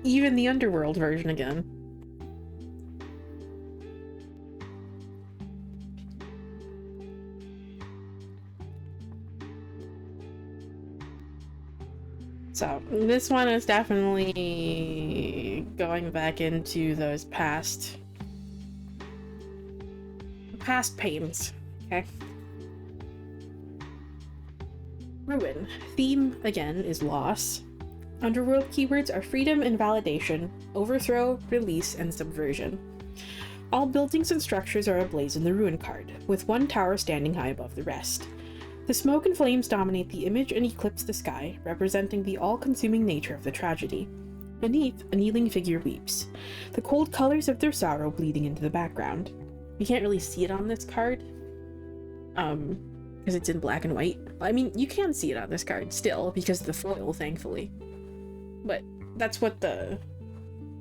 Even the underworld version again. So, this one is definitely going back into those past past pains. Okay. Ruin. Theme, again, is loss. Underworld keywords are freedom and validation, overthrow, release, and subversion. All buildings and structures are ablaze in the Ruin card, with one tower standing high above the rest. The smoke and flames dominate the image and eclipse the sky, representing the all-consuming nature of the tragedy. Beneath, a kneeling figure weeps, the cold colors of their sorrow bleeding into the background. You can't really see it on this card, because it's in black and white. I mean, you can see it on this card still, because of the foil, thankfully. But that's what the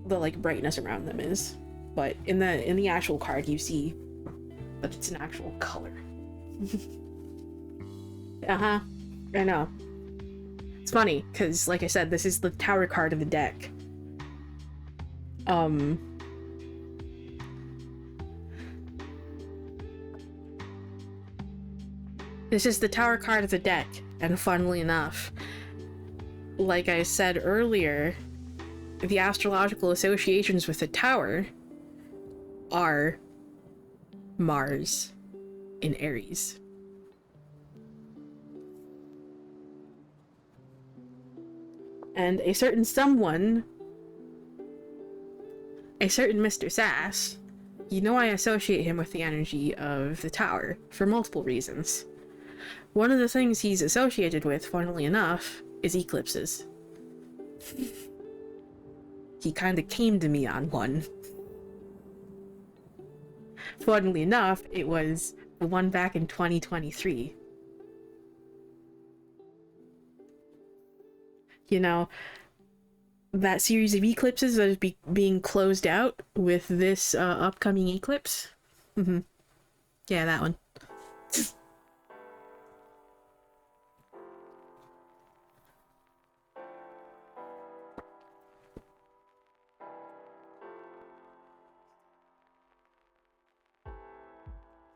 like brightness around them is. But in the actual card, you see that it's an actual color. I know. It's funny because, like I said, this is the tower card of the deck. This is the tower card of the deck, and funnily enough, like I said earlier, the astrological associations with the tower are Mars in Aries. And a certain someone, a certain Mr. Sass, you know I associate him with the energy of the tower for multiple reasons. One of the things he's associated with, funnily enough, is eclipses. He kinda came to me on one. Funnily enough, it was the one back in 2023. You know, that series of eclipses that is being closed out with this upcoming eclipse? Mm-hmm. Yeah, that one.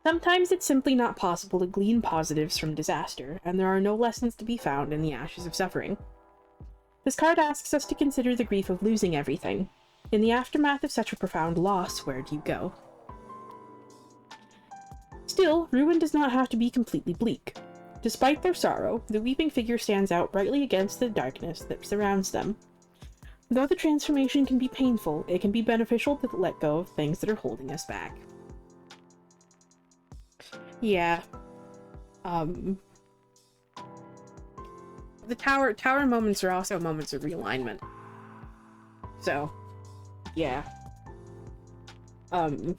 Sometimes it's simply not possible to glean positives from disaster, and there are no lessons to be found in the ashes of suffering. This card asks us to consider the grief of losing everything. In the aftermath of such a profound loss, where do you go? Still, ruin does not have to be completely bleak. Despite their sorrow, the weeping figure stands out brightly against the darkness that surrounds them. Though the transformation can be painful, it can be beneficial to let go of things that are holding us back. Yeah. The tower moments are also moments of realignment. So, yeah. Quite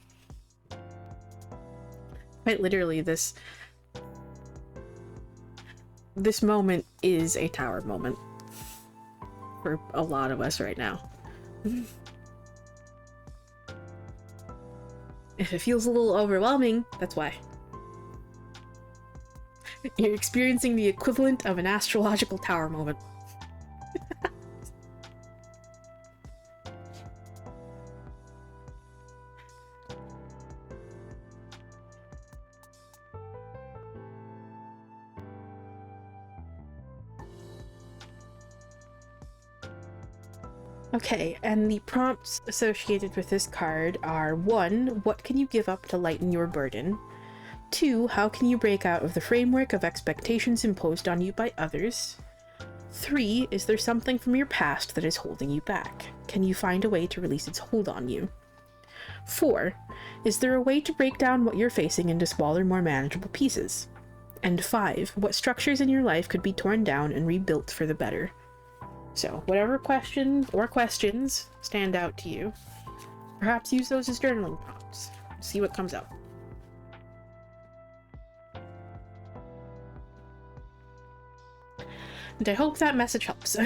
literally, this moment is a tower moment for a lot of us right now. If it feels a little overwhelming, that's why. You're experiencing the equivalent of an astrological tower moment. Okay, and the prompts associated with this card are 1. What can you give up to lighten your burden? 2. How can you break out of the framework of expectations imposed on you by others? 3. Is there something from your past that is holding you back? Can you find a way to release its hold on you? 4. Is there a way to break down what you're facing into smaller, more manageable pieces? And 5. What structures in your life could be torn down and rebuilt for the better? So, whatever question or questions stand out to you, perhaps use those as journaling prompts. See what comes out. And I hope that message helps.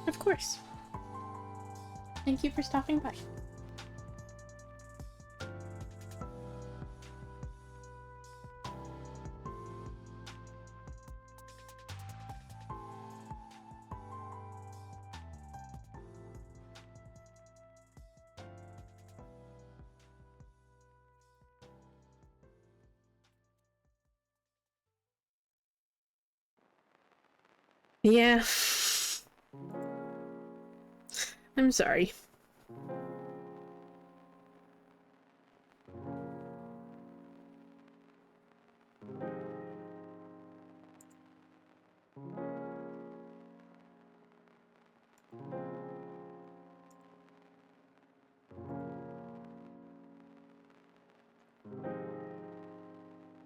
Of course. Thank you for stopping by. Yeah. I'm sorry.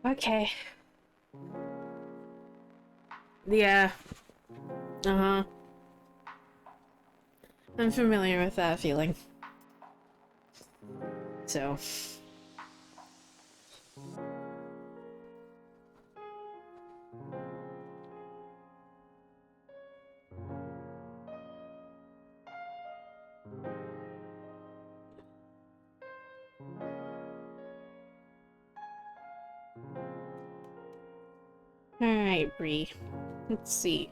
Okay. Yeah. Uh-huh. I'm familiar with that feeling. So. Alright, Bree. Let's see.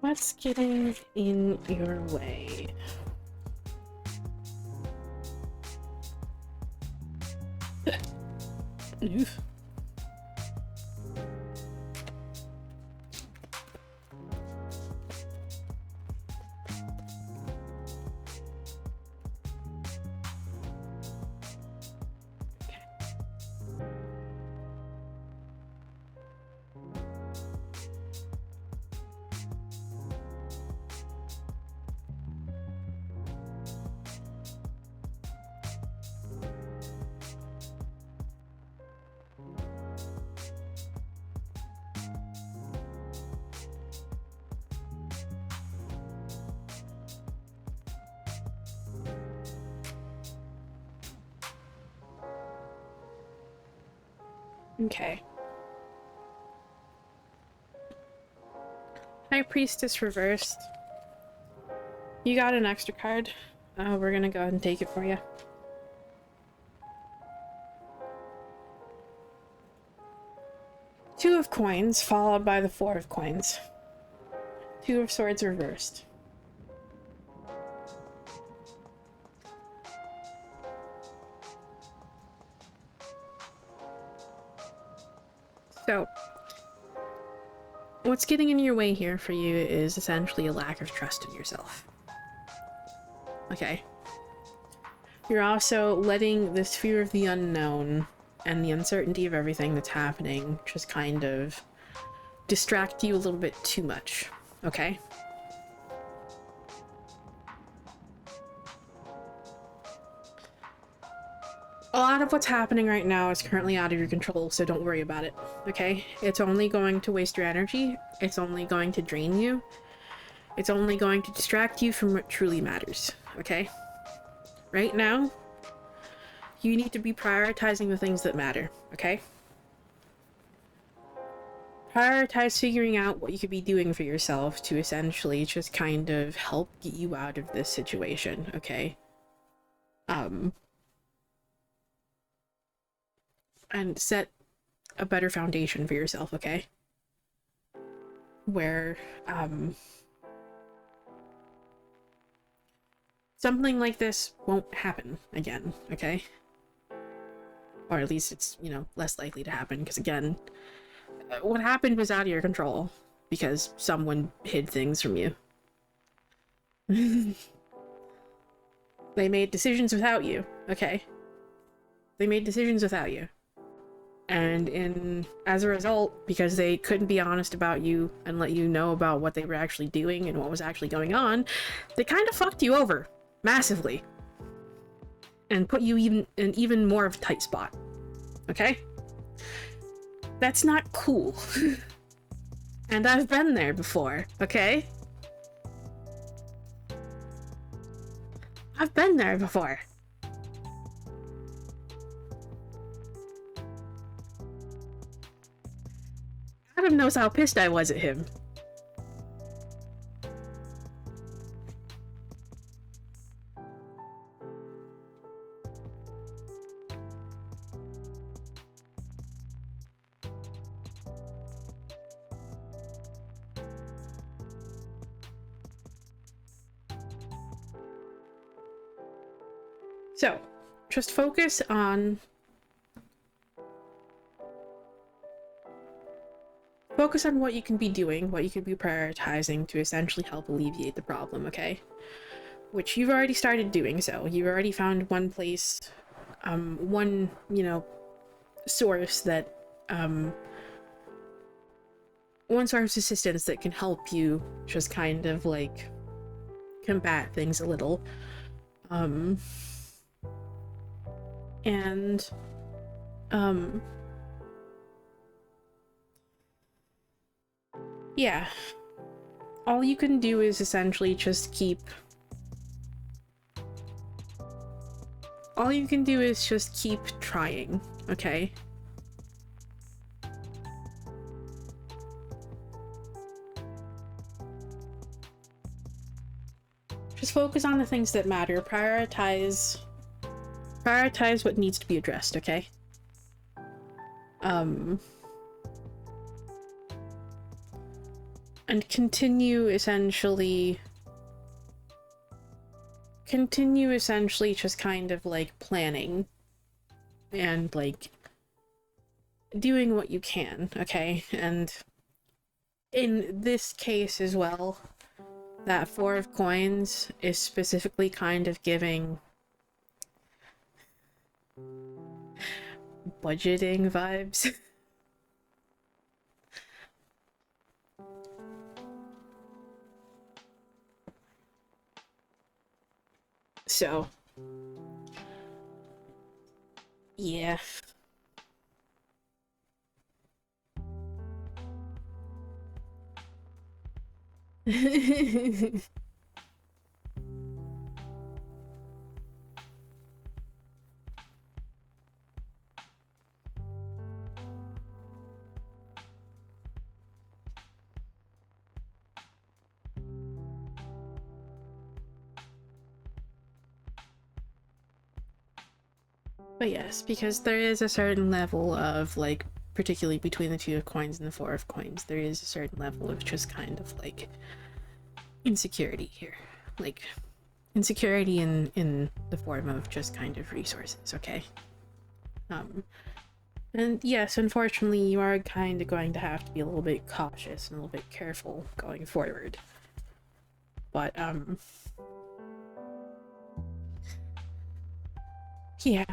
What's getting in your way? Oof. Okay. High Priestess reversed. You got an extra card. We're gonna go ahead and take it for you. Two of coins, followed by the four of coins. Two of swords reversed. So, what's getting in your way here for you is essentially a lack of trust in yourself. Okay. You're also letting this fear of the unknown and the uncertainty of everything that's happening just kind of distract you a little bit too much. Okay? A lot of what's happening right now is currently out of your control, so don't worry about it, okay? It's only going to waste your energy. It's only going to drain you. It's only going to distract you from what truly matters, okay? Right now, you need to be prioritizing the things that matter, okay? Prioritize figuring out what you could be doing for yourself to essentially just kind of help get you out of this situation, okay? And set a better foundation for yourself, okay? Where, something like this won't happen again, okay? Or at least it's, you know, less likely to happen, because again, what happened was out of your control, because someone hid things from you. They made decisions without you, okay? They made decisions without you. And as a result, because they couldn't be honest about you and let you know about what they were actually doing and what was actually going on, they kind of fucked you over massively and put you in even more of a tight spot. Okay? That's not cool. And I've been there before, okay? I've been there before. Adam knows how pissed I was at him. So, just focus on focus on what you can be doing, what you can be prioritizing to essentially help alleviate the problem, okay? Which you've already started doing so. You've already found one place, one, you know, source that, one source of assistance that can help you just kind of, like, combat things a little. Yeah. All you can do is essentially just keep... All you can do is just keep trying, okay? Just focus on the things that matter. Prioritize what needs to be addressed, okay? And continue essentially just kind of like planning and like doing what you can, okay? And in this case as well, that 4 of coins is specifically kind of giving budgeting vibes. So, yeah. But yes, because there is a certain level of, like, particularly between the 2 of coins and the 4 of coins, there is a certain level of just kind of, like, insecurity here. Like, insecurity in the form of just kind of resources, okay? And yes, unfortunately, you are kind of going to have to be a little bit cautious and a little bit careful going forward. But, yeah.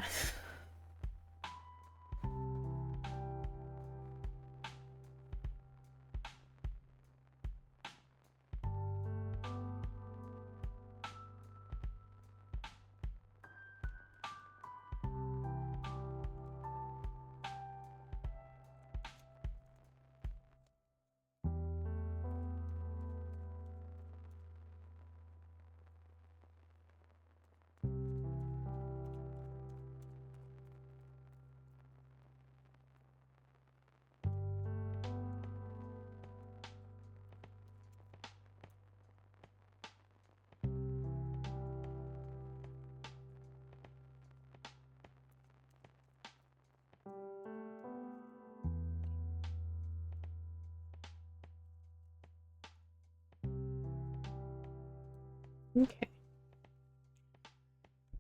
Okay.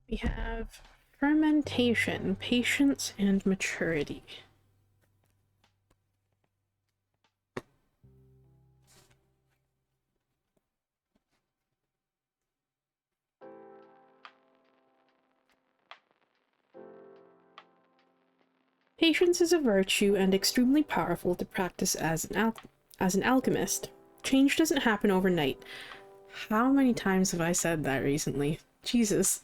We have fermentation, patience, and maturity. Patience is a virtue and extremely powerful to practice as an alchemist. Change doesn't happen overnight. How many times have I said that recently? Jesus.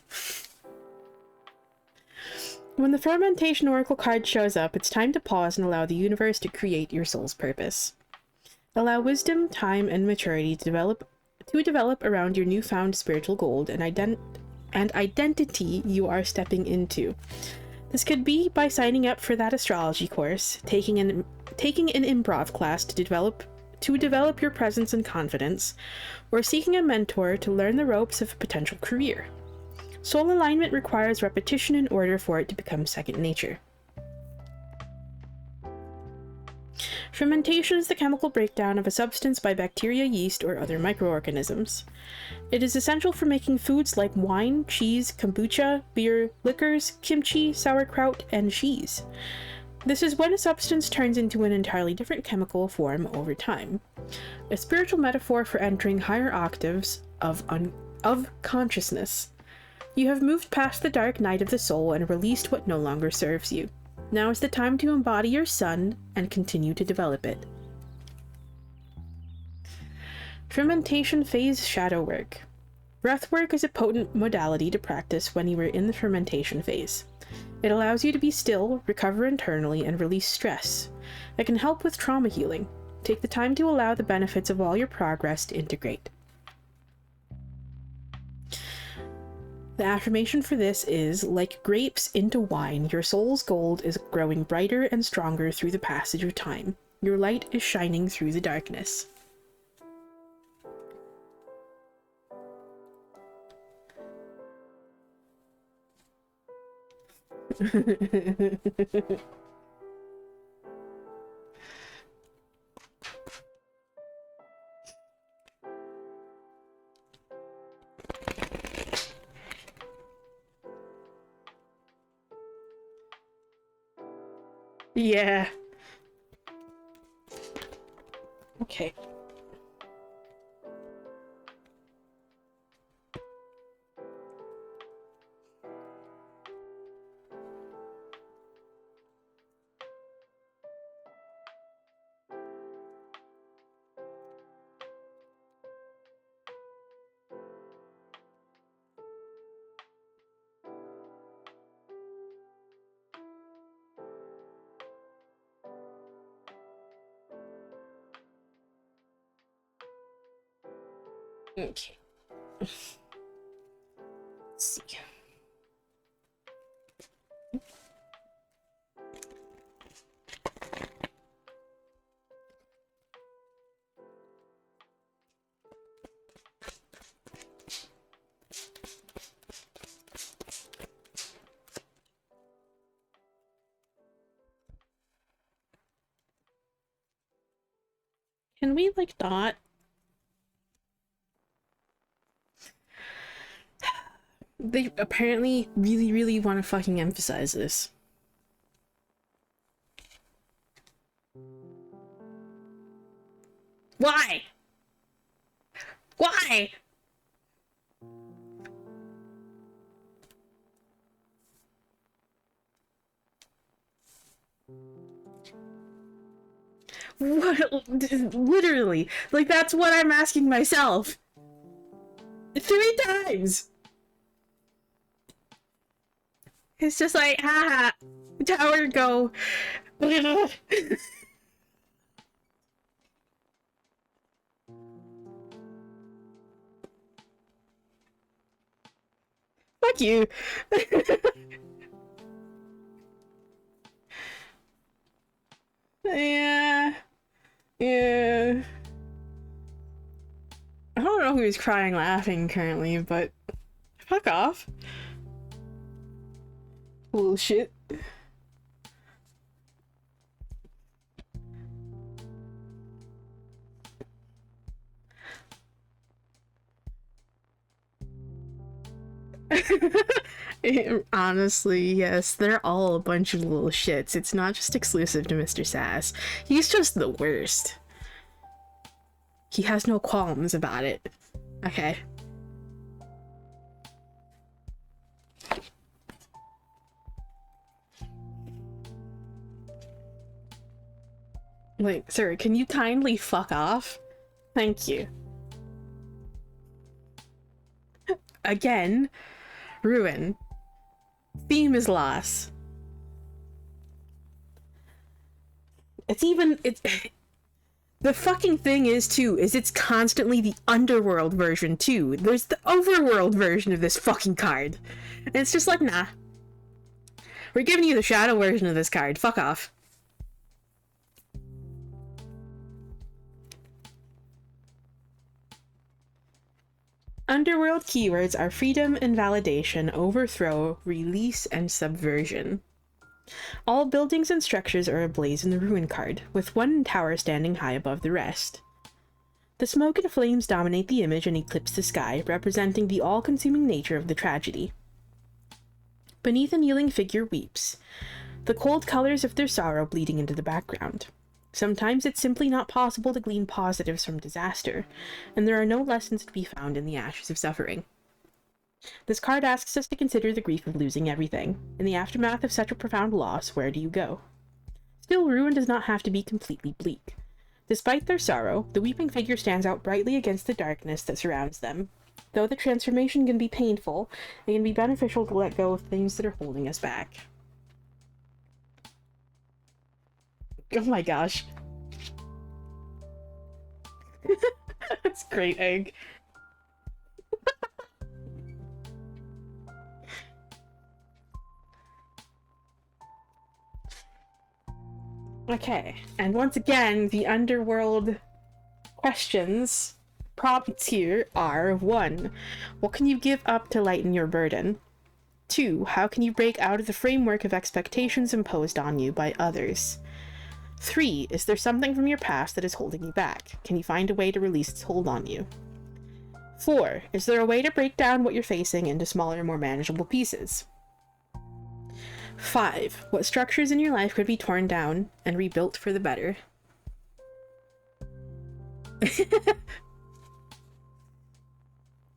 When the Fermentation Oracle card shows up, it's time to pause and allow the universe to create your soul's purpose. Allow wisdom, time, and maturity to develop around your newfound spiritual gold and identity you are stepping into. This could be by signing up for that astrology course, taking an improv class to develop your presence and confidence, or seeking a mentor to learn the ropes of a potential career. Soul alignment requires repetition in order for it to become second nature. Fermentation is the chemical breakdown of a substance by bacteria, yeast, or other microorganisms. It is essential for making foods like wine, cheese, kombucha, beer, liquors, kimchi, sauerkraut, and cheese. This is when a substance turns into an entirely different chemical form over time. A spiritual metaphor for entering higher octaves of consciousness. You have moved past the dark night of the soul and released what no longer serves you. Now is the time to embody your sun and continue to develop it. Fermentation phase shadow work. Breathwork is a potent modality to practice when you are in the fermentation phase. It allows you to be still, recover internally, and release stress. It can help with trauma healing. Take the time to allow the benefits of all your progress to integrate. The affirmation for this is, like grapes into wine, your soul's gold is growing brighter and stronger through the passage of time. Your light is shining through the darkness. Yeah. Okay. Okay. Let's see. Can we, like, not? They apparently really, really want to fucking emphasize this. Why? Why? What? Literally. Like, that's what I'm asking myself. 3 times! It's just like, haha, tower go. Fuck you. Yeah. Yeah. I don't know who's crying laughing currently, but fuck off. Bullshit. Honestly, yes, they're all a bunch of little shits. It's not just exclusive to Mr. Sass. He's just the worst. He has no qualms about it. Okay. Like, sir, can you kindly fuck off? Thank you. Again, ruin. Theme is loss. It's the fucking thing is too, is it's constantly the underworld version too. There's the overworld version of this fucking card. And it's just like, nah. We're giving you the shadow version of this card. Fuck off. Underworld keywords are freedom, invalidation, overthrow, release, and subversion. All buildings and structures are ablaze in the ruin card, with one tower standing high above the rest. The smoke and flames dominate the image and eclipse the sky, representing the all-consuming nature of the tragedy. Beneath a kneeling figure weeps. the cold colors of their sorrow bleeding into the background. Sometimes it's simply not possible to glean positives from disaster, and there are no lessons to be found in the ashes of suffering. This card asks us to consider the grief of losing everything. In the aftermath of such a profound loss, where do you go? Still, ruin does not have to be completely bleak. Despite their sorrow, the weeping figure stands out brightly against the darkness that surrounds them. Though the transformation can be painful, it can be beneficial to let go of things that are holding us back. Oh my gosh. That's great, Egg. Okay, and once again, the underworld questions, prompts here are: 1. What can you give up to lighten your burden? 2. How can you break out of the framework of expectations imposed on you by others? 3. Is there something from your past that is holding you back? Can you find a way to release its hold on you? 4. Is there a way to break down what you're facing into smaller, more manageable pieces? 5. What structures in your life could be torn down and rebuilt for the better?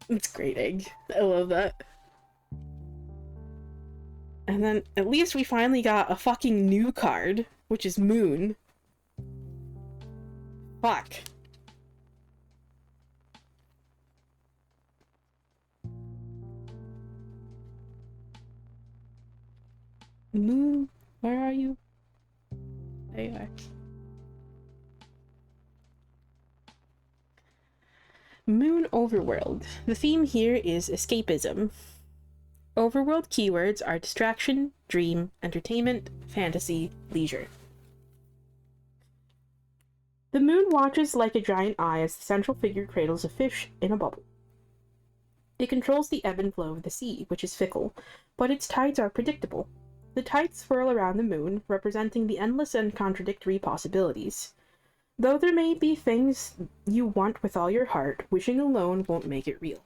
It's great, Egg. I love that. And then at least we finally got a fucking new card, which is Moon. Fuck. Moon, where are you? There you are. Moon Overworld. The theme here is escapism. Overworld keywords are distraction, dream, entertainment, fantasy, leisure. The moon watches like a giant eye as the central figure cradles a fish in a bubble. It controls the ebb and flow of the sea, which is fickle, but its tides are predictable. The tides swirl around the moon, representing the endless and contradictory possibilities. Though there may be things you want with all your heart, wishing alone won't make it real.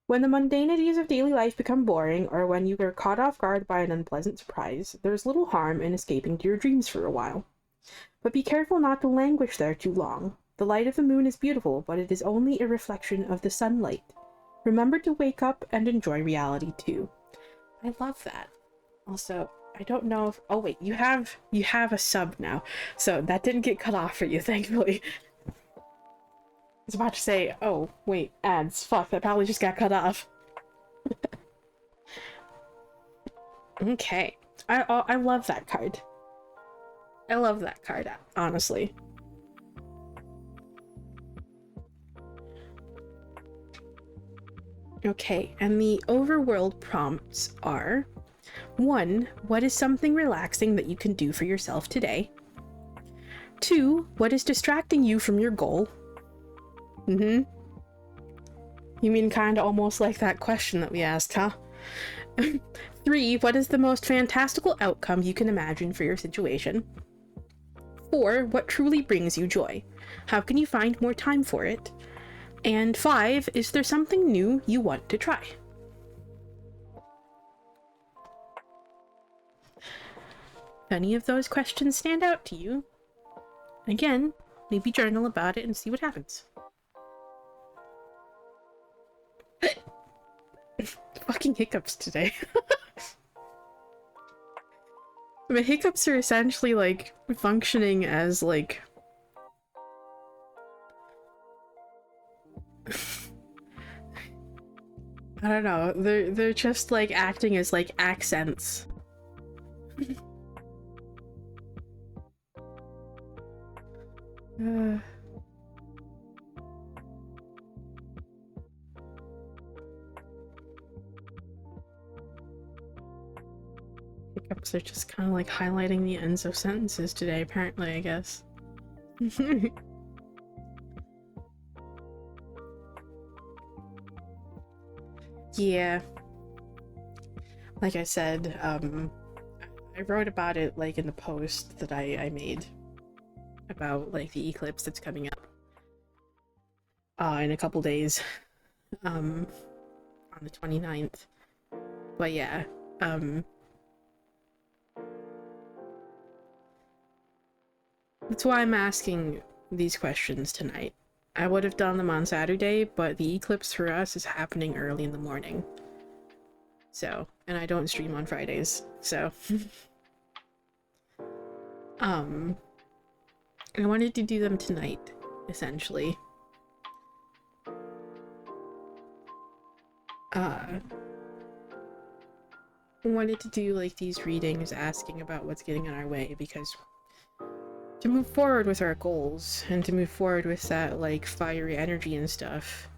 When the mundanities of daily life become boring, or when you are caught off guard by an unpleasant surprise, there's little harm in escaping to your dreams for a while. But be careful not to languish there too long. The light of the moon is beautiful, but it is only a reflection of the sunlight. Remember to wake up and enjoy reality too. I love that. Also, I don't know if... Oh wait, you have a sub now, so that didn't get cut off for you, thankfully. I was about to say, oh wait, ads. Fuck, that probably just got cut off. Okay, I love that card. I love that card, honestly. Okay, and the overworld prompts are: 1. What is something relaxing that you can do for yourself today? 2. What is distracting you from your goal? You mean kinda almost like that question that we asked, huh? 3. What is the most fantastical outcome you can imagine for your situation? 4. What truly brings you joy? How can you find more time for it? And 5. Is there something new you want to try? If any of those questions stand out to you, again, maybe journal about it and see what happens. Fucking hiccups today. My hiccups are essentially like functioning as like I don't know, they're just like acting as like accents. Hiccups are just kind of like highlighting the ends of sentences today, apparently, I guess. Yeah. Like I said, I wrote about it like in the post that I made about like the eclipse that's coming up in a couple days, on the 29th. But yeah, That's why I'm asking these questions tonight. I would have done them on Saturday, but the eclipse for us is happening early in the morning. So, and I don't stream on Fridays, so. I wanted to do them tonight, essentially. Wanted to do like these readings asking about what's getting in our way, because to move forward with our goals and to move forward with that like fiery energy and stuff,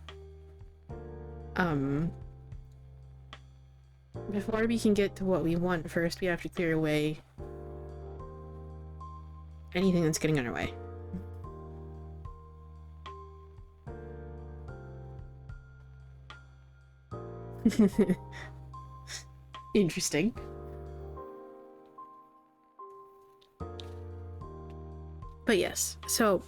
before we can get to what we want, first we have to clear away anything that's getting in our way. Interesting. But yes, so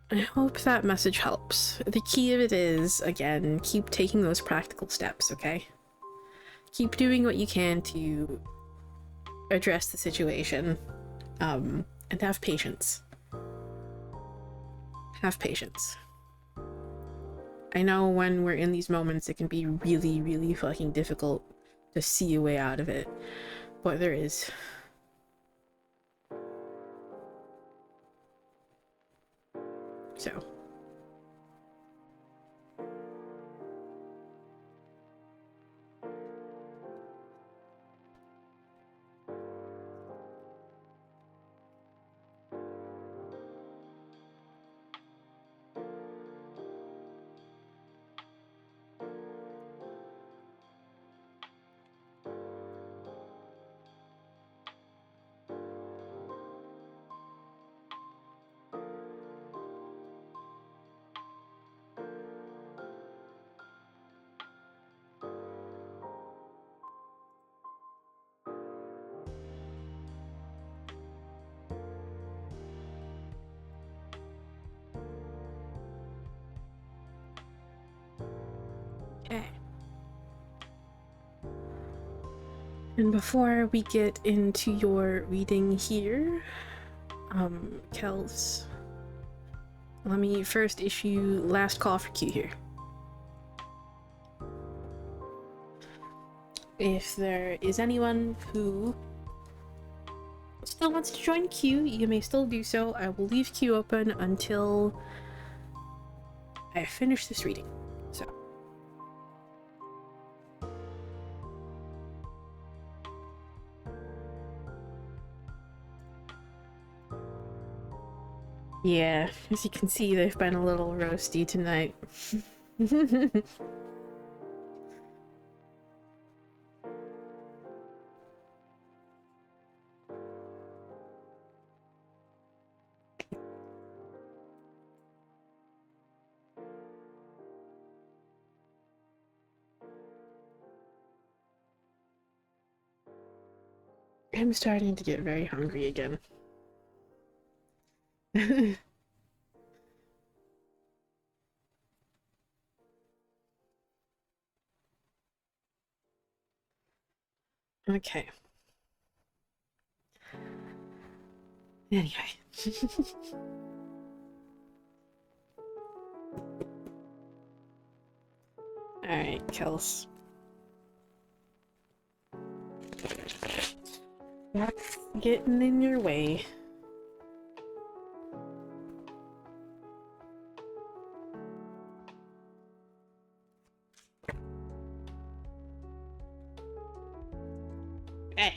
I hope that message helps. The key of it is, again, keep taking those practical steps, okay? Keep doing what you can to address the situation, and have patience. Have patience. I know when we're in these moments, it can be really, really fucking difficult to see a way out of it, but there is. So. Okay. And before we get into your reading here, Kels, let me first issue last call for Q here. If there is anyone who still wants to join Q, you may still do so. I will leave Q open until I finish this reading. So. Yeah, as you can see, they've been a little roasty tonight. I'm starting to get very hungry again. Okay. Anyway. Alright, Kels. That's getting in your way. Hey.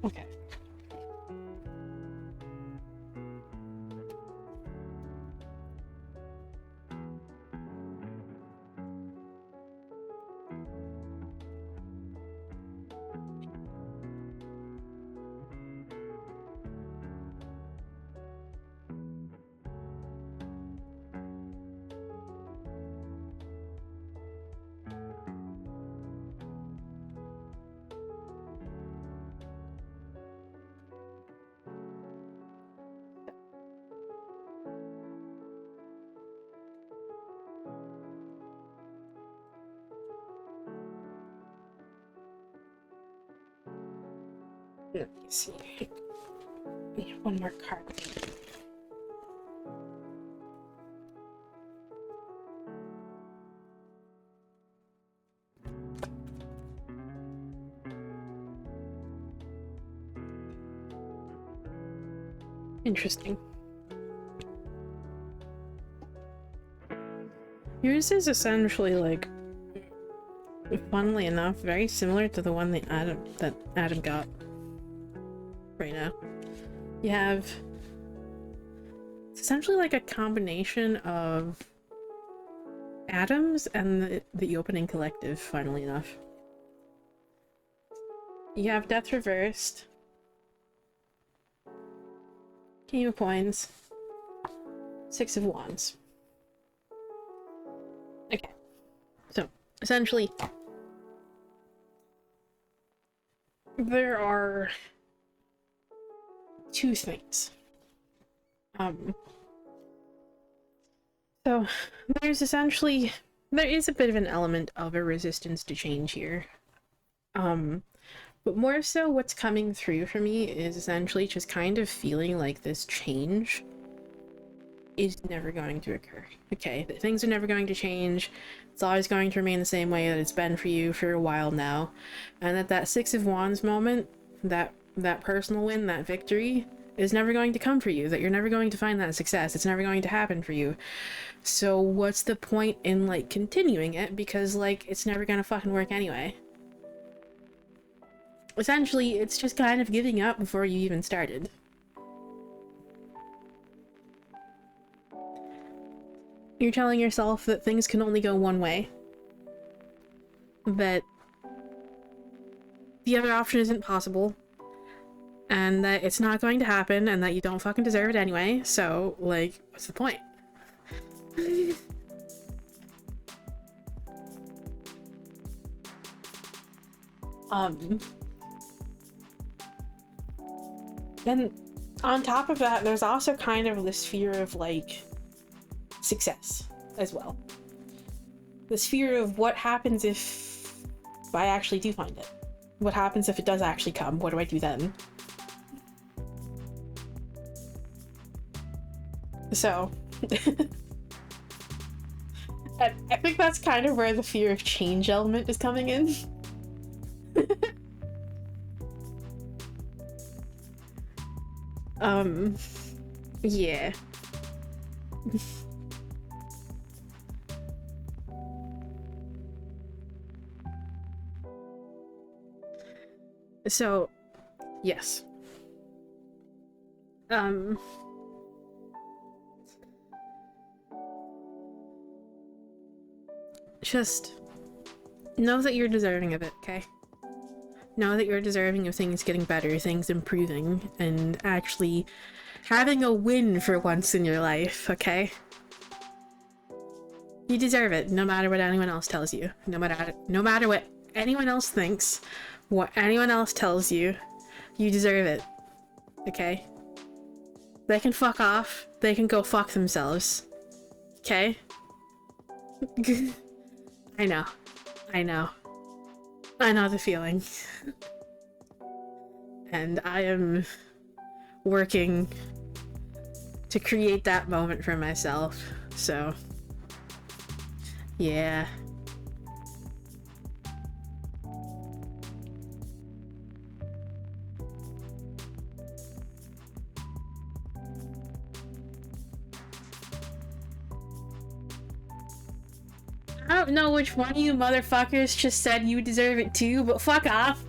Okay. Let me see. We have one more card. Interesting. Yours is essentially like, funnily enough, very similar to the one that Adam got right now. You have, it's essentially like a combination of Adams and the opening collective, funnily enough. You have Death Reversed, King of Coins, Six of Wands. Okay, so essentially there are two things. So there is a bit of an element of a resistance to change here. But more so what's coming through for me is essentially just kind of feeling like this change is never going to occur. Okay, things are never going to change. It's always going to remain the same way that it's been for you for a while now. And that Six of Wands moment, that personal win, that victory, is never going to come for you. That you're never going to find that success. It's never going to happen for you. So what's the point in, like, continuing it? Because, like, it's never gonna fucking work anyway. Essentially, it's just kind of giving up before you even started. You're telling yourself that things can only go one way. That the other option isn't possible. And that it's not going to happen, and that you don't fucking deserve it anyway, so, like, what's the point? Then, on top of that, there's also kind of this fear of, like, success as well. This fear of what happens if I actually do find it. What happens if it does actually come? What do I do then? So, I think that's kind of where the fear of change element is coming in. Yeah. So, yes. Just know that you're deserving of it, okay? Know that you're deserving of things getting better, things improving, and actually having a win for once in your life, okay? You deserve it, no matter what anyone else tells you. No matter what anyone else thinks, what anyone else tells you, you deserve it, okay? They can fuck off. They can go fuck themselves, okay? I know. I know. I know the feeling. And I am working to create that moment for myself, so yeah. I don't know which one of you motherfuckers just said you deserve it too, but fuck off.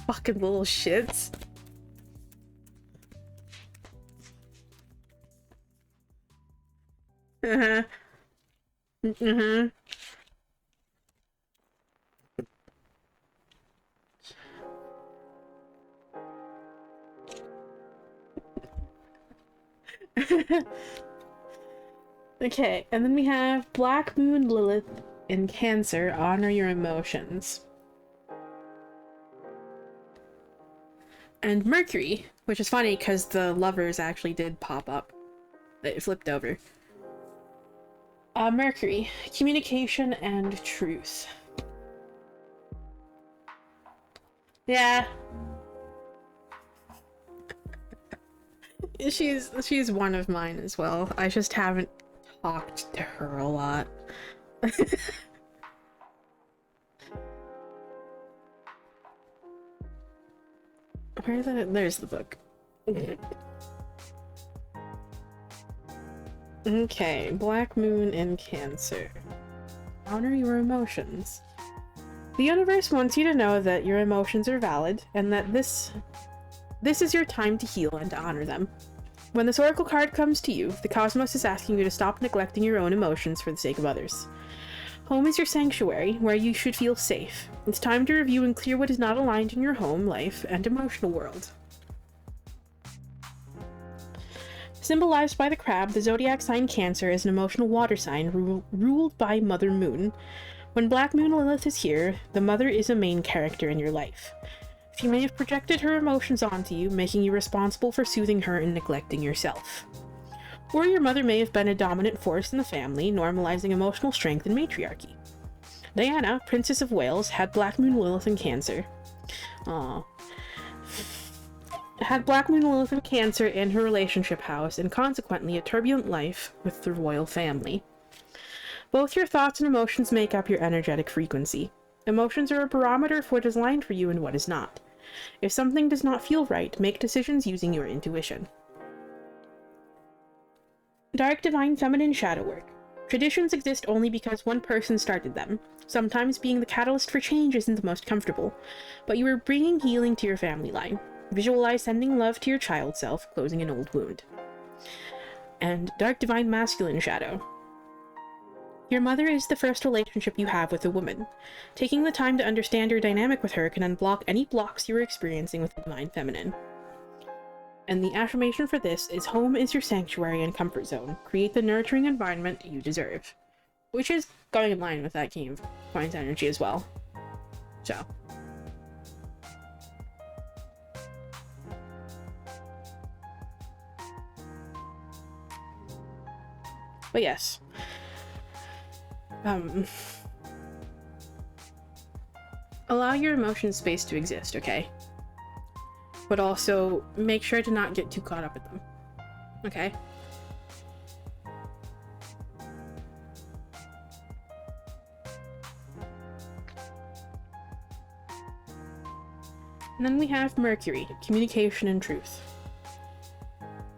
Fucking little shits. Uh-huh. Uh-huh. Okay, and then we have Black Moon Lilith in Cancer. Honor your emotions. And Mercury, which is funny because the lovers actually did pop up. It flipped over. Mercury, communication and truth. Yeah. She's one of mine as well. I just haven't talked to her a lot. There's the book. Okay, Black Moon in Cancer. Honor your emotions. The universe wants you to know that your emotions are valid, and that this is your time to heal and to honor them. When this oracle card comes to you, the cosmos is asking you to stop neglecting your own emotions for the sake of others. Home is your sanctuary, where you should feel safe. It's time to review and clear what is not aligned in your home life and emotional world. Symbolized by the crab, the zodiac sign Cancer is an emotional water sign ruled by Mother Moon. When Black Moon Lilith is here, the mother is a main character in your life. She may have projected her emotions onto you, making you responsible for soothing her and neglecting yourself. Or your mother may have been a dominant force in the family, normalizing emotional strength and matriarchy. Diana, Princess of Wales, had Black Moon Lilith in Cancer. Had Black Moon Lilith in Cancer in her relationship house, and consequently a turbulent life with the royal family. Both your thoughts and emotions make up your energetic frequency. Emotions are a barometer for what is aligned for you and what is not. If something does not feel right, make decisions using your intuition. Dark Divine Feminine Shadow Work. Traditions exist only because one person started them. Sometimes being the catalyst for change isn't the most comfortable, but you are bringing healing to your family line. Visualize sending love to your child self, closing an old wound. And Dark Divine Masculine Shadow. Your mother is the first relationship you have with a woman. Taking the time to understand your dynamic with her can unblock any blocks you are experiencing with the Divine Feminine. And the affirmation for this is home is your sanctuary and comfort zone. Create the nurturing environment you deserve. Which is going in line with that King of Coins energy as well. So. But yes. Allow your emotions space to exist, okay? But also make sure to not get too caught up with them. Okay? And then we have Mercury, communication and truth.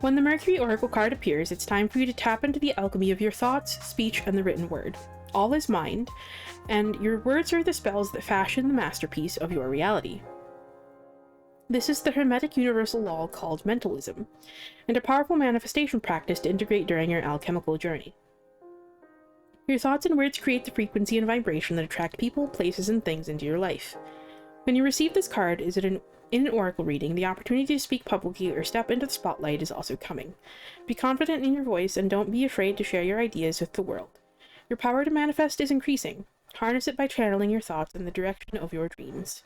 When the Mercury Oracle card appears, it's time for you to tap into the alchemy of your thoughts, speech, and the written word. All is mind, and your words are the spells that fashion the masterpiece of your reality. This is the Hermetic universal law called mentalism, and a powerful manifestation practice to integrate during your alchemical journey. Your thoughts and words create the frequency and vibration that attract people, places, and things into your life. When you receive this card, in an oracle reading, the opportunity to speak publicly or step into the spotlight is also coming. Be confident in your voice and don't be afraid to share your ideas with the world. Your power to manifest is increasing. Harness it by channeling your thoughts in the direction of your dreams.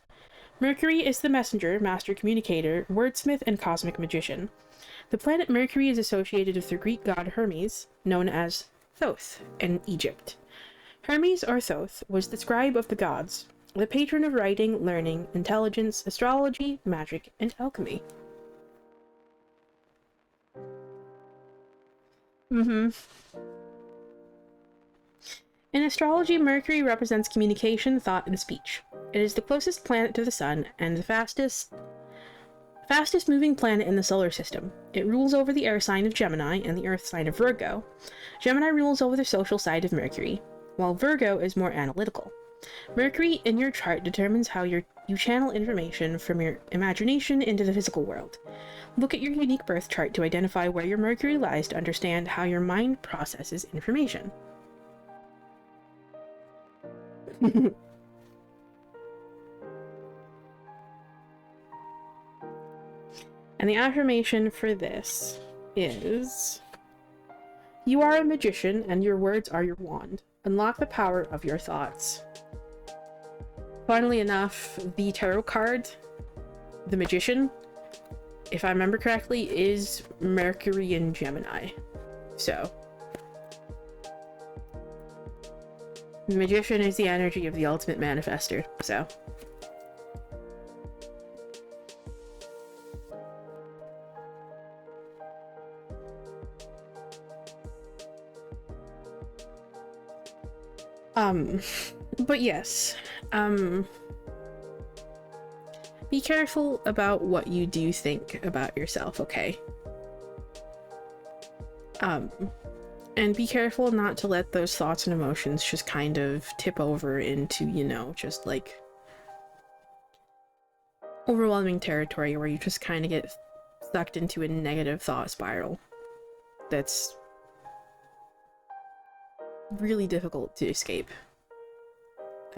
Mercury is the messenger, master communicator, wordsmith, and cosmic magician. The planet Mercury is associated with the Greek god Hermes, known as Thoth in Egypt. Hermes, or Thoth, was the scribe of the gods, the patron of writing, learning, intelligence, astrology, magic, and alchemy. In astrology, Mercury represents communication, thought, and speech. It is the closest planet to the Sun and the fastest moving planet in the solar system. It rules over the air sign of Gemini and the earth sign of Virgo. Gemini rules over the social side of Mercury, while Virgo is more analytical. Mercury in your chart determines how you channel information from your imagination into the physical world. Look at your unique birth chart to identify where your Mercury lies to understand how your mind processes information. And the affirmation for this is: you are a magician and your words are your wand. Unlock the power of your thoughts. Funnily enough, the tarot card, the Magician, if I remember correctly, is Mercury in Gemini. So. The magician is the energy of the ultimate manifester, so. But yes, be careful about what you do think about yourself, okay? And be careful not to let those thoughts and emotions just kind of tip over into, you know, just like overwhelming territory where you just kind of get sucked into a negative thought spiral that's really difficult to escape.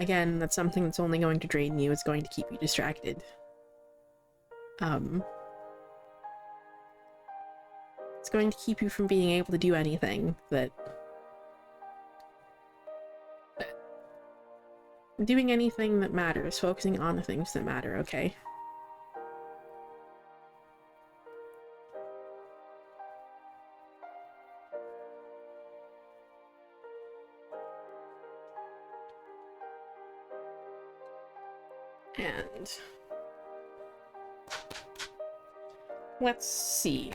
Again, that's something that's only going to drain you. It's going to keep you distracted. It's going to keep you from being able to do anything doing anything that matters, focusing on the things that matter, okay? And let's see.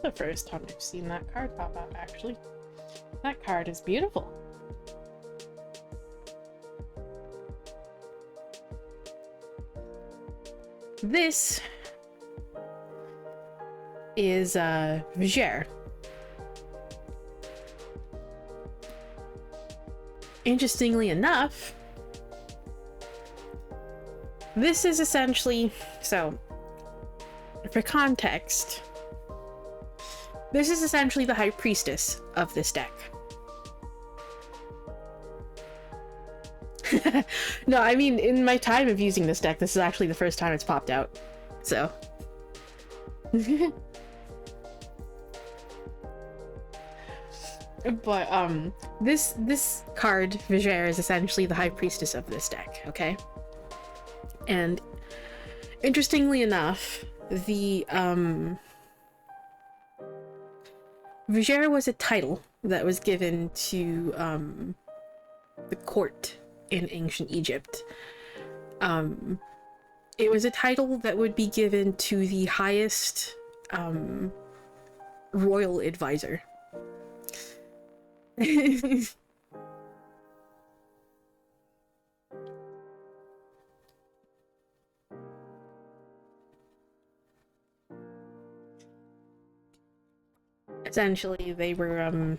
The first time I've seen that card pop up, actually. That card is beautiful. This is Viger. Interestingly enough, this is essentially, so for context, this is essentially the High Priestess of this deck. No, I mean, in my time of using this deck, this is actually the first time it's popped out. So. But, this card, Viger, is essentially the High Priestess of this deck, okay? And, interestingly enough, the, Viger was a title that was given to, the court in ancient Egypt. It was a title that would be given to the highest, royal advisor. Essentially, they were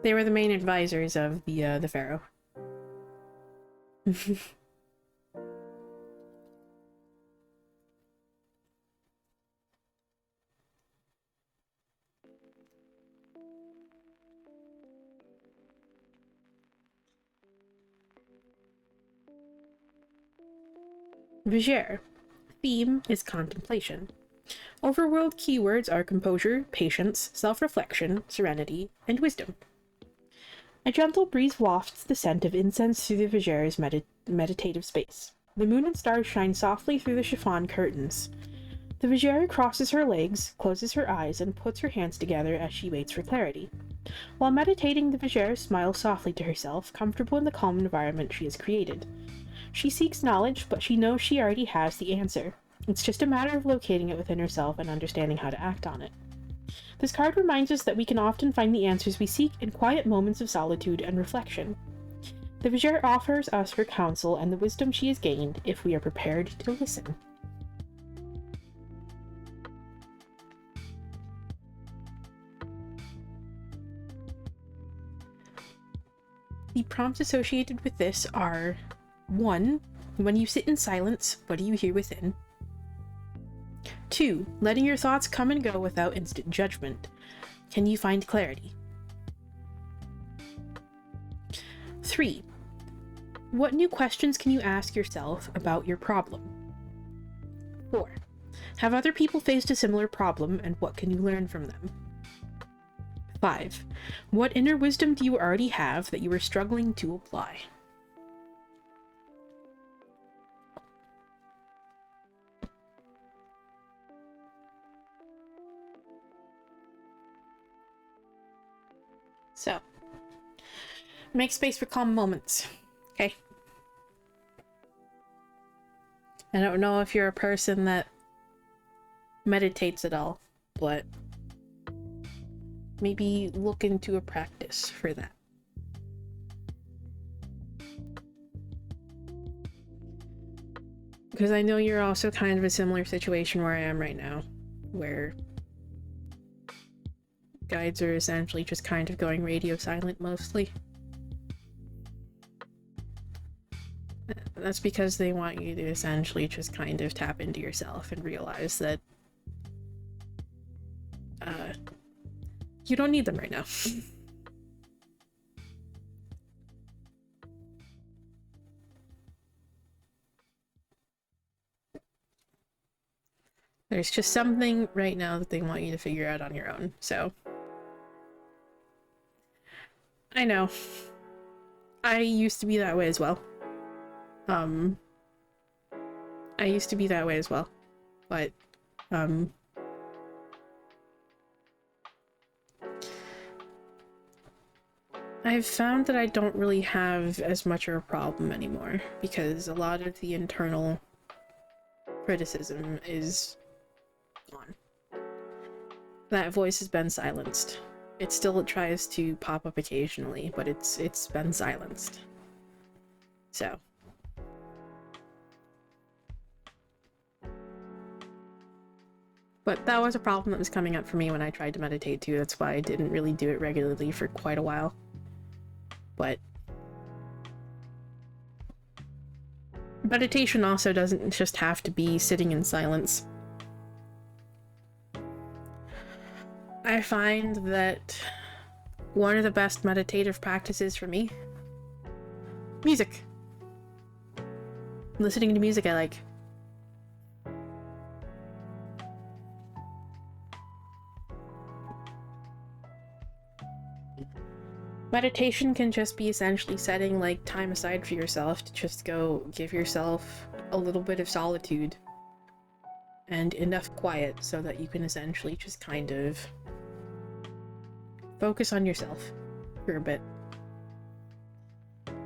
the main advisors of the pharaoh. Viger. Theme is contemplation. Overworld keywords are composure, patience, self-reflection, serenity, and wisdom. A gentle breeze wafts the scent of incense through the Viger's meditative space. The moon and stars shine softly through the chiffon curtains. The Viger crosses her legs, closes her eyes, and puts her hands together as she waits for clarity. While meditating, the Viger smiles softly to herself, comfortable in the calm environment she has created. She seeks knowledge, but she knows she already has the answer. It's just a matter of locating it within herself and understanding how to act on it. This card reminds us that we can often find the answers we seek in quiet moments of solitude and reflection. The Viger offers us her counsel and the wisdom she has gained if we are prepared to listen. The prompts associated with this are 1. When you sit in silence, what do you hear within? 2. Letting your thoughts come and go without instant judgment. Can you find clarity? 3. What new questions can you ask yourself about your problem? 4. Have other people faced a similar problem, and what can you learn from them? 5. What inner wisdom do you already have that you are struggling to apply? So, make space for calm moments, okay? I don't know if you're a person that meditates at all, but maybe look into a practice for that. Because I know you're also kind of a similar situation where I am right now, where guides are essentially just kind of going radio silent mostly. That's because they want you to essentially just kind of tap into yourself and realize that you don't need them right now. There's just something right now that they want you to figure out on your own, so. I know. I used to be that way as well. I used to be that way as well, but, I've found that I don't really have as much of a problem anymore, because a lot of the internal criticism is gone. That voice has been silenced. It still tries to pop up occasionally, but it's been silenced. So. But that was a problem that was coming up for me when I tried to meditate too. That's why I didn't really do it regularly for quite a while. But meditation also doesn't just have to be sitting in silence. I find that one of the best meditative practices for me, music. Listening to music I like. Meditation can just be essentially setting like time aside for yourself to just go give yourself a little bit of solitude and enough quiet so that you can essentially just kind of focus on yourself for a bit.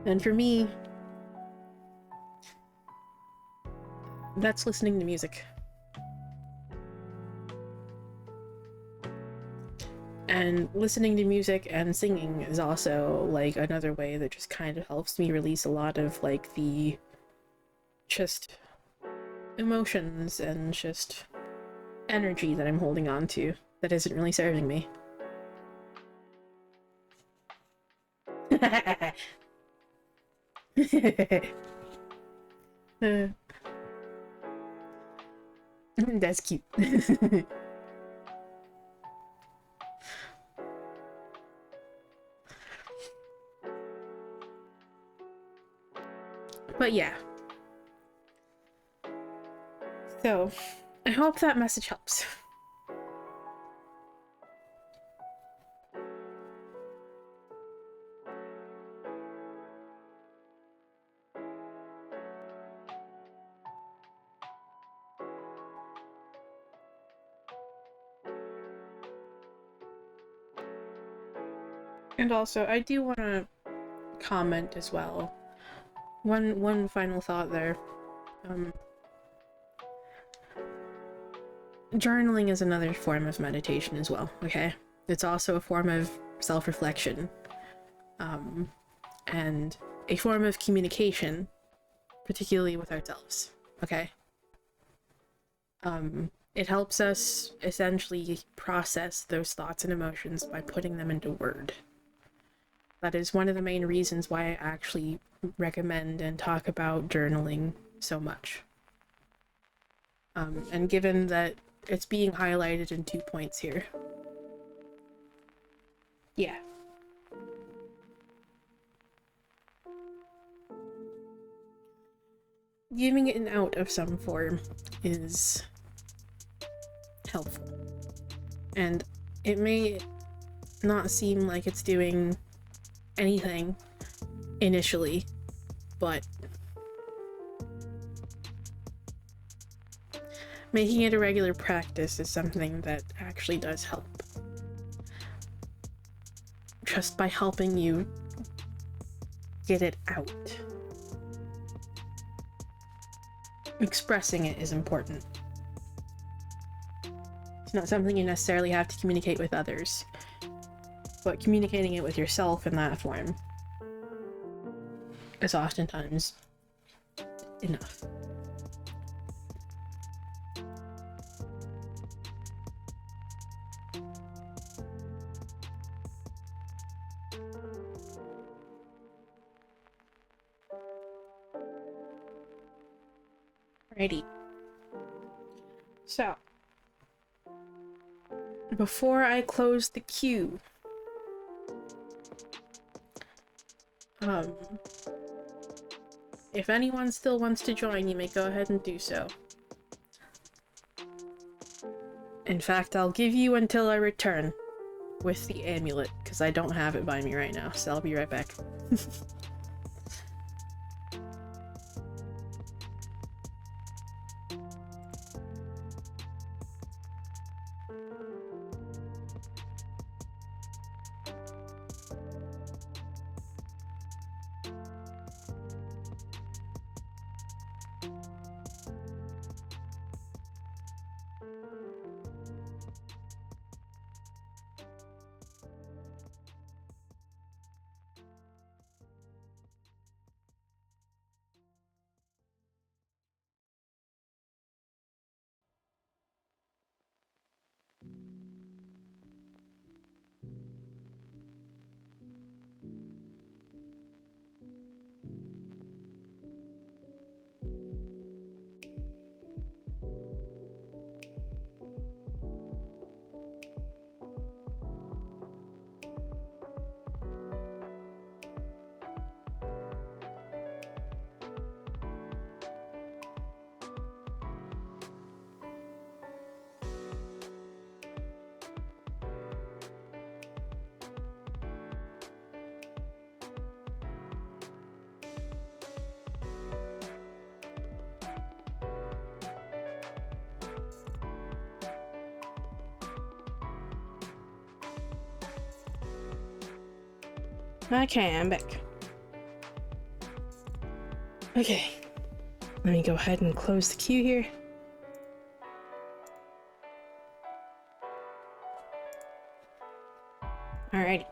And for me, that's listening to music. And listening to music and singing is also like another way that just kind of helps me release a lot of like the just emotions and just energy that I'm holding on to that isn't really serving me. That's cute. But yeah. So, I hope that message helps. And also, I do want to comment as well. One final thought there. Journaling is another form of meditation as well, okay? It's also a form of self-reflection. And a form of communication, particularly with ourselves, okay? It helps us essentially process those thoughts and emotions by putting them into word. That is one of the main reasons why I actually recommend and talk about journaling so much. And given that it's being highlighted in 2 points here. Yeah. Giving it an out of some form is helpful. And it may not seem like it's doing anything initially, but making it a regular practice is something that actually does help. Just by helping you get it out. Expressing it is important. It's not something you necessarily have to communicate with others, but communicating it with yourself in that form is oftentimes enough. Alrighty. So, before I close the queue, if anyone still wants to join, you may go ahead and do so. In fact, I'll give you until I return with the amulet, because I don't have it by me right now, so I'll be right back. Okay, I'm back. Okay, let me go ahead and close the queue here. Alrighty.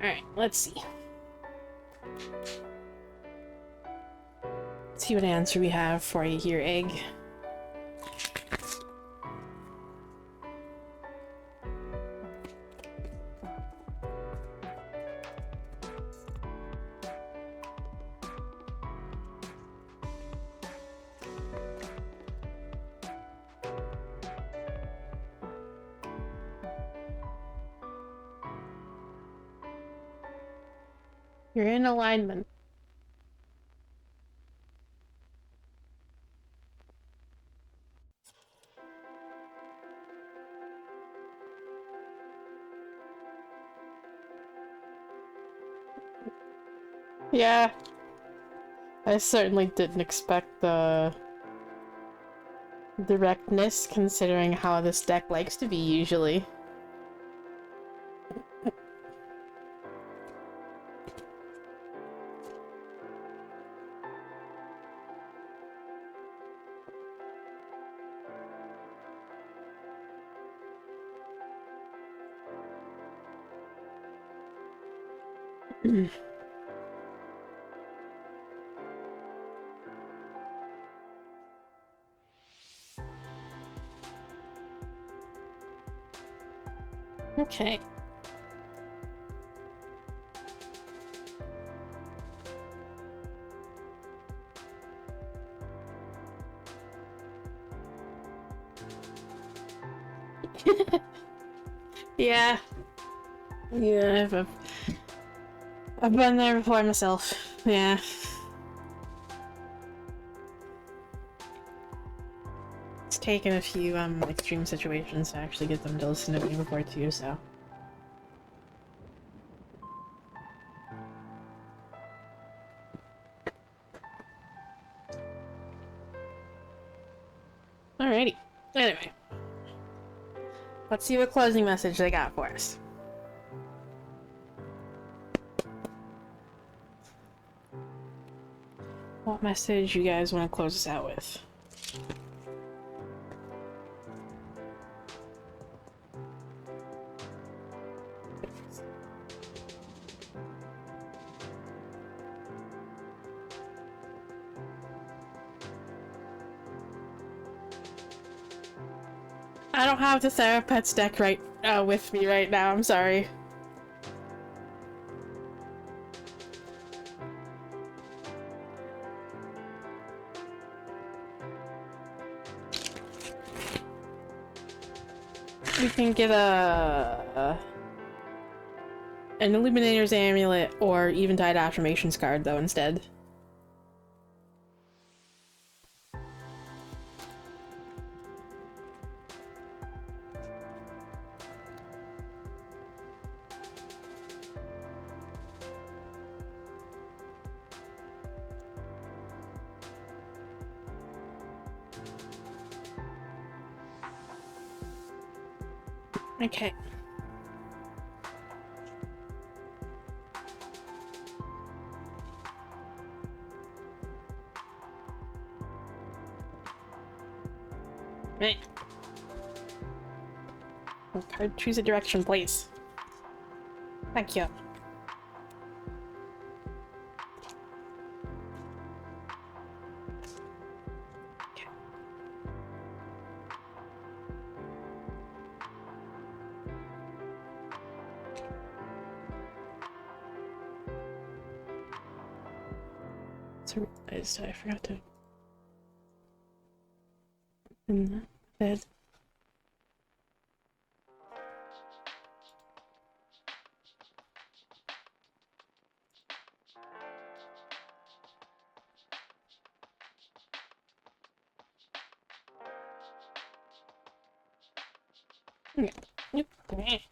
Alright, let's see. Let's see what answer we have for you here, Egg. You're in alignment. Yeah. I certainly didn't expect the directness, considering how this deck likes to be usually. Okay. Yeah. Yeah, I've been there before myself. Yeah. It's taken a few extreme situations to actually get them to listen to me before too, so. Alrighty. Anyway. Let's see what closing message they got for us. What message you guys want to close us out with? I don't have the Therapets deck right with me right now, I'm sorry. We can get an Illuminator's Amulet or Eventide Affirmations card though instead. Okay. Right. Okay, choose a direction, please. Thank you. Okay. So I forgot to in the bed. Okay. Yep. Okay,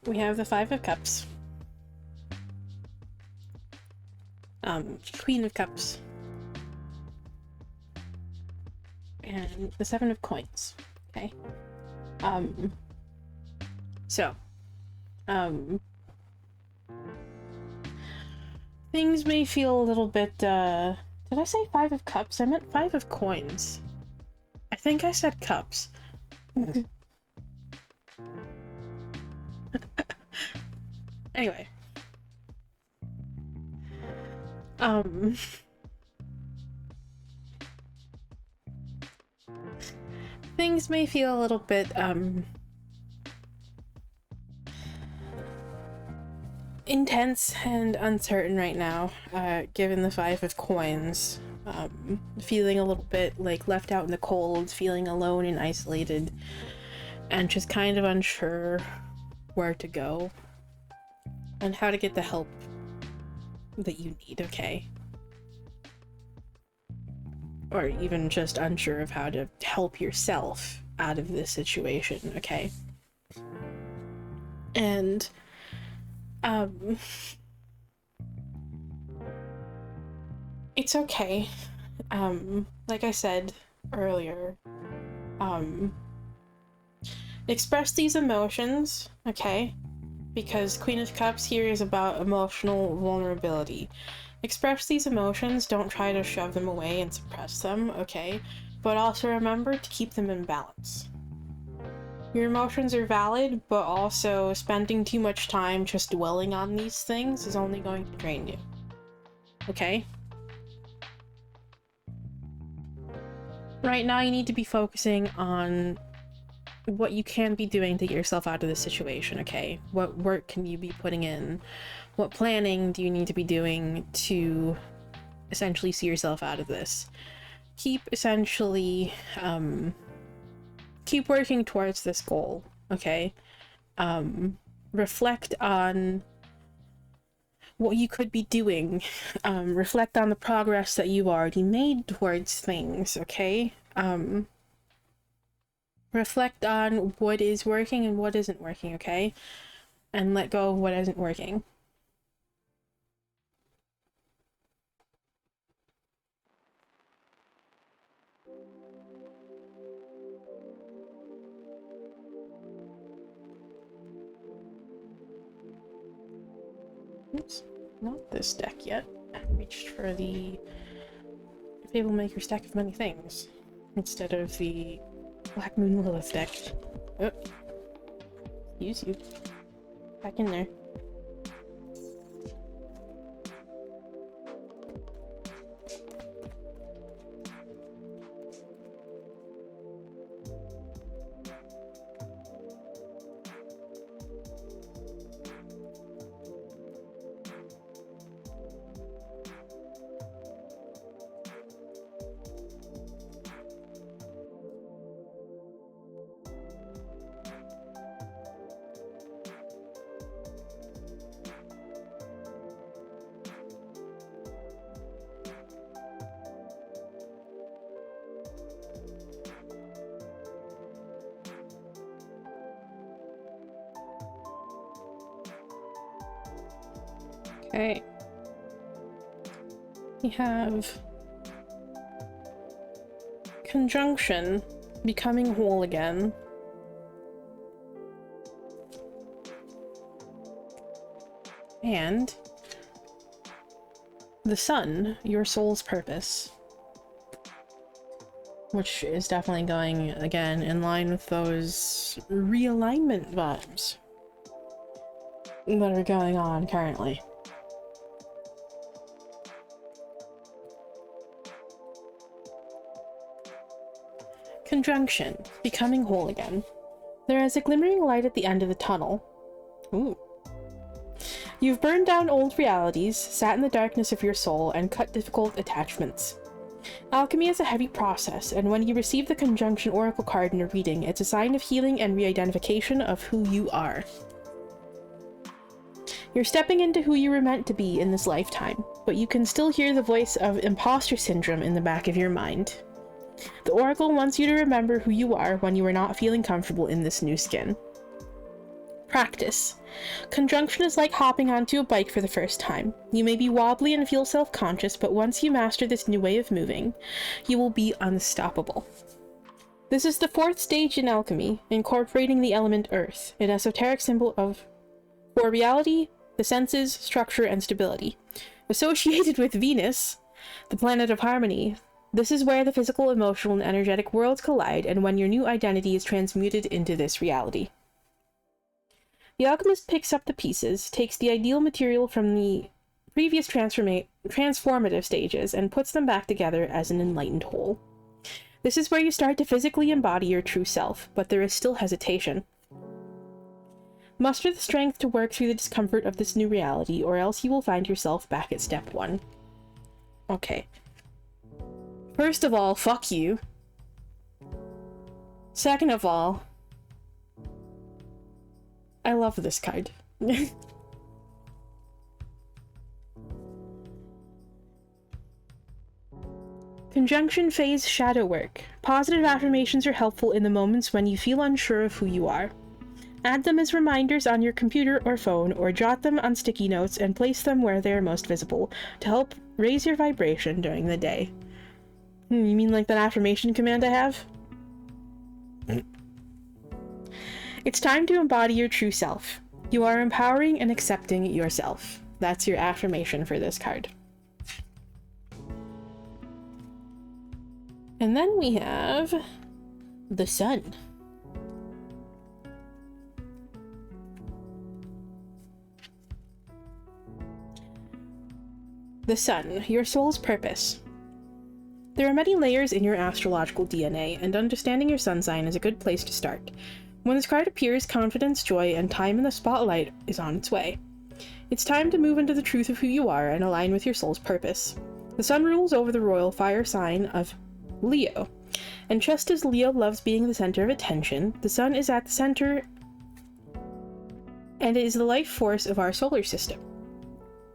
we have the Five of Cups. Queen of Cups. And the Seven of Coins. Okay. So, things may feel a little bit, did I say Five of Cups? I meant Five of Coins. I think I said cups. Anyway. Things may feel a little bit, intense and uncertain right now, given the Five of Coins. Feeling a little bit like left out in the cold, feeling alone and isolated, and just kind of unsure where to go and how to get the help that you need, okay? Or even just unsure of how to help yourself out of this situation, okay? And, it's okay. Like I said earlier, express these emotions, okay? Because Queen of Cups here is about emotional vulnerability. Express these emotions, don't try to shove them away and suppress them, okay? But also remember to keep them in balance. Your emotions are valid, but also spending too much time just dwelling on these things is only going to drain you. Okay? Right now you need to be focusing on what you can be doing to get yourself out of this situation, okay? What work can you be putting in? What planning do you need to be doing to essentially see yourself out of this. Keep essentially, keep working towards this goal, okay? Reflect on what you could be doing. Reflect on the progress that you've already made towards things, okay? Reflect on what is working and what isn't working, okay? And let go of what isn't working. Oops, not this deck yet. I reached for the Fablemaker's deck of many things instead of the Black Moon Lilith deck. Oh. Use you. Back in there. Okay. We have Conjunction, Becoming Whole Again. And the Sun, Your Soul's Purpose. Which is definitely going, again, in line with those realignment vibes that are going on currently. Conjunction, Becoming Whole Again. There is a glimmering light at the end of the tunnel. Ooh. You've burned down old realities, sat in the darkness of your soul, and cut difficult attachments. Alchemy is a heavy process, and when you receive the Conjunction Oracle card in a reading, it's a sign of healing and re-identification of who you are. You're stepping into who you were meant to be in this lifetime, but you can still hear the voice of imposter syndrome in the back of your mind. The Oracle wants you to remember who you are when you are not feeling comfortable in this new skin. Practice. Conjunction is like hopping onto a bike for the first time. You may be wobbly and feel self-conscious, but once you master this new way of moving, you will be unstoppable. This is the 4th stage in alchemy, incorporating the element Earth, an esoteric symbol for reality, the senses, structure, and stability. Associated with Venus, the planet of harmony, this is where the physical, emotional, and energetic worlds collide, and when your new identity is transmuted into this reality. The alchemist picks up the pieces, takes the ideal material from the previous transformative stages, and puts them back together as an enlightened whole. This is where you start to physically embody your true self, but there is still hesitation. Muster the strength to work through the discomfort of this new reality, or else you will find yourself back at step 1. Okay. First of all, fuck you. Second of all, I love this card. Conjunction phase shadow work. Positive affirmations are helpful in the moments when you feel unsure of who you are. Add them as reminders on your computer or phone, or jot them on sticky notes and place them where they are most visible to help raise your vibration during the day. You mean like that affirmation command I have? It's time to embody your true self. You are empowering and accepting yourself. That's your affirmation for this card. And then we have the Sun. The Sun, your soul's purpose. There are many layers in your astrological DNA, and understanding your sun sign is a good place to start. When this card appears, confidence, joy, and time in the spotlight is on its way. It's time to move into the truth of who you are and align with your soul's purpose. The sun rules over the royal fire sign of Leo, and just as Leo loves being the center of attention, the sun is at the center and it is the life force of our solar system.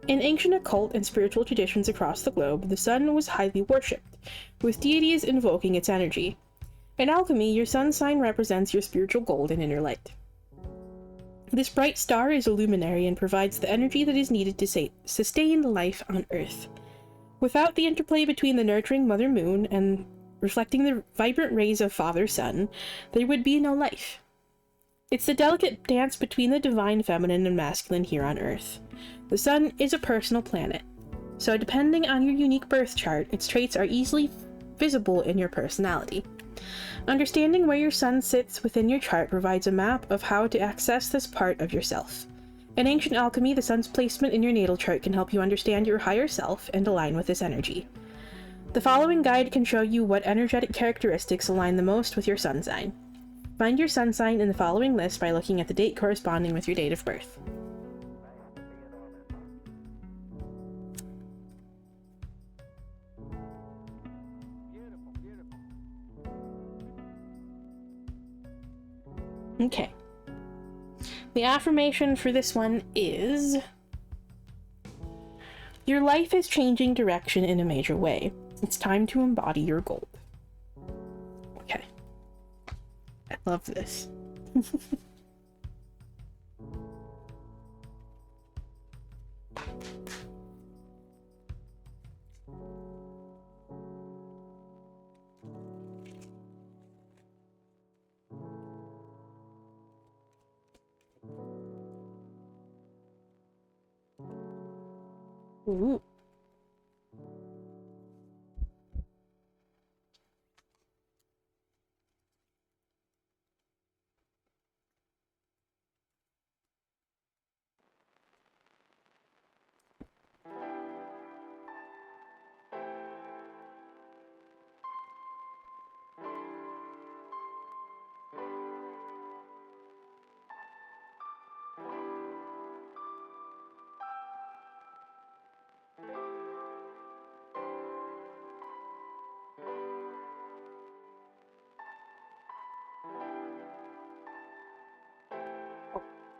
In ancient occult and spiritual traditions across the globe, the sun was highly worshipped, with deities invoking its energy. In alchemy, your sun sign represents your spiritual gold and inner light. This bright star is a luminary and provides the energy that is needed to sustain life on Earth. Without the interplay between the nurturing Mother Moon and reflecting the vibrant rays of Father Sun, there would be no life. It's the delicate dance between the divine feminine and masculine here on Earth. The sun is a personal planet, so depending on your unique birth chart, its traits are easily visible in your personality. Understanding where your sun sits within your chart provides a map of how to access this part of yourself. In ancient alchemy, the sun's placement in your natal chart can help you understand your higher self and align with this energy. The following guide can show you what energetic characteristics align the most with your sun sign. Find your sun sign in the following list by looking at the date corresponding with your date of birth. Okay. The affirmation for this one is, your life is changing direction in a major way. It's time to embody your gold. Okay. I love this. Ooh.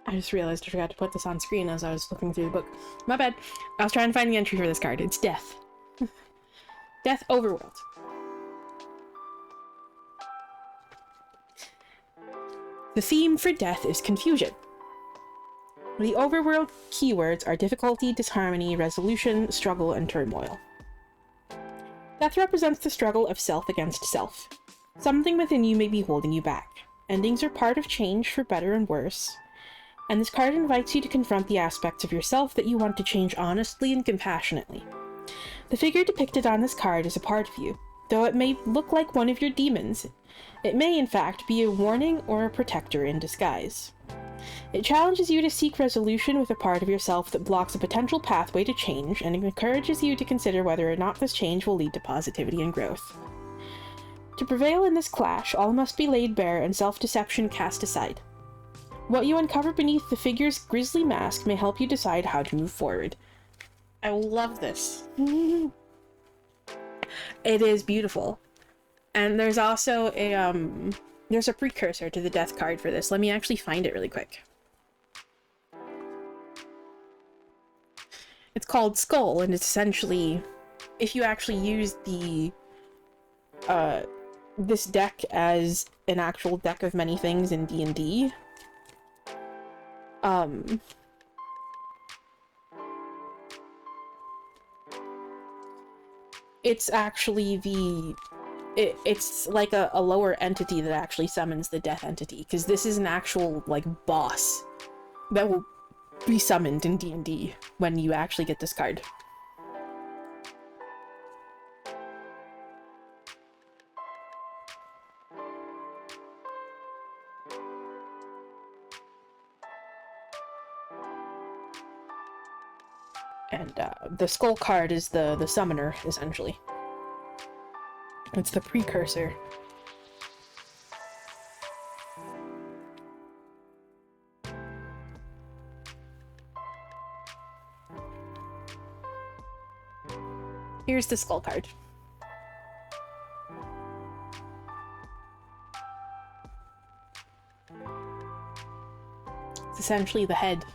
I just realized I forgot to put this on screen as I was looking through the book. My bad. I was trying to find the entry for this card. It's Death. Death Overworld. The theme for Death is confusion. The overworld keywords are difficulty, disharmony, resolution, struggle, and turmoil. Death represents the struggle of self against self. Something within you may be holding you back. Endings are part of change for better and worse. And this card invites you to confront the aspects of yourself that you want to change honestly and compassionately. The figure depicted on this card is a part of you. Though it may look like one of your demons, it may in fact be a warning or a protector in disguise. It challenges you to seek resolution with a part of yourself that blocks a potential pathway to change and encourages you to consider whether or not this change will lead to positivity and growth. To prevail in this clash, all must be laid bare and self-deception cast aside. What you uncover beneath the figure's grisly mask may help you decide how to move forward. I love this. It is beautiful. And there's also there's a precursor to the death card for this. Let me actually find it really quick. It's called Skull, and it's essentially, if you actually use the this deck as an actual deck of many things in D&D, it's actually it's like a lower entity that actually summons the death entity, because this is an actual, like, boss that will be summoned in D&D when you actually get this card. And the skull card is the summoner, essentially. It's the precursor. Here's the skull card. It's essentially the head.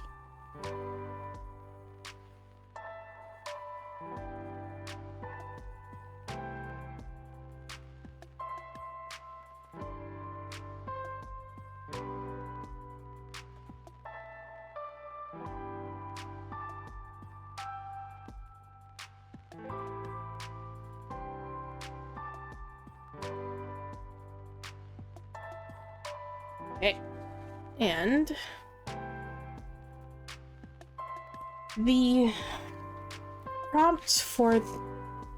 Okay. And the prompts for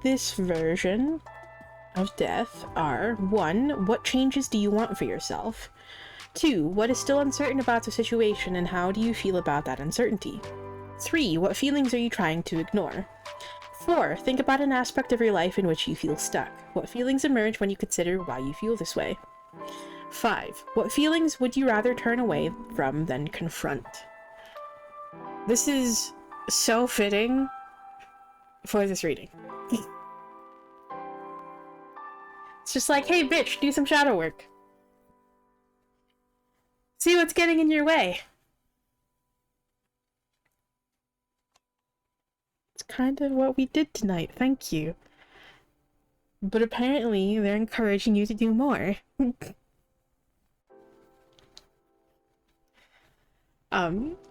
this version of death are: 1. What changes do you want for yourself? 2. What is still uncertain about the situation and how do you feel about that uncertainty? 3. What feelings are you trying to ignore? 4. Think about an aspect of your life in which you feel stuck. What feelings emerge when you consider why you feel this way? 5. What feelings would you rather turn away from than confront? This is so fitting for this reading. It's just like, hey bitch, do some shadow work. See what's getting in your way. It's kind of what we did tonight, thank you. But apparently they're encouraging you to do more.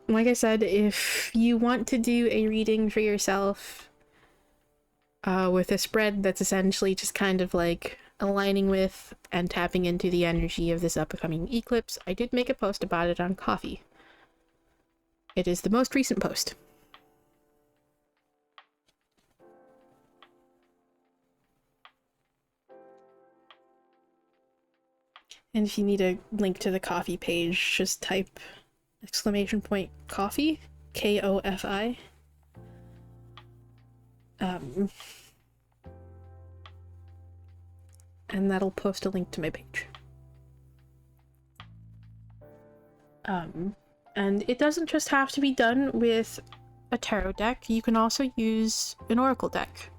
Like I said, if you want to do a reading for yourself with a spread that's essentially just kind of like aligning with and tapping into the energy of this upcoming eclipse, I did make a post about it on Coffee. It is the most recent post. And if you need a link to the Coffee page, just type !coffee, K-O-F-I. And that'll post a link to my page. And it doesn't just have to be done with a tarot deck. You can also use an oracle deck.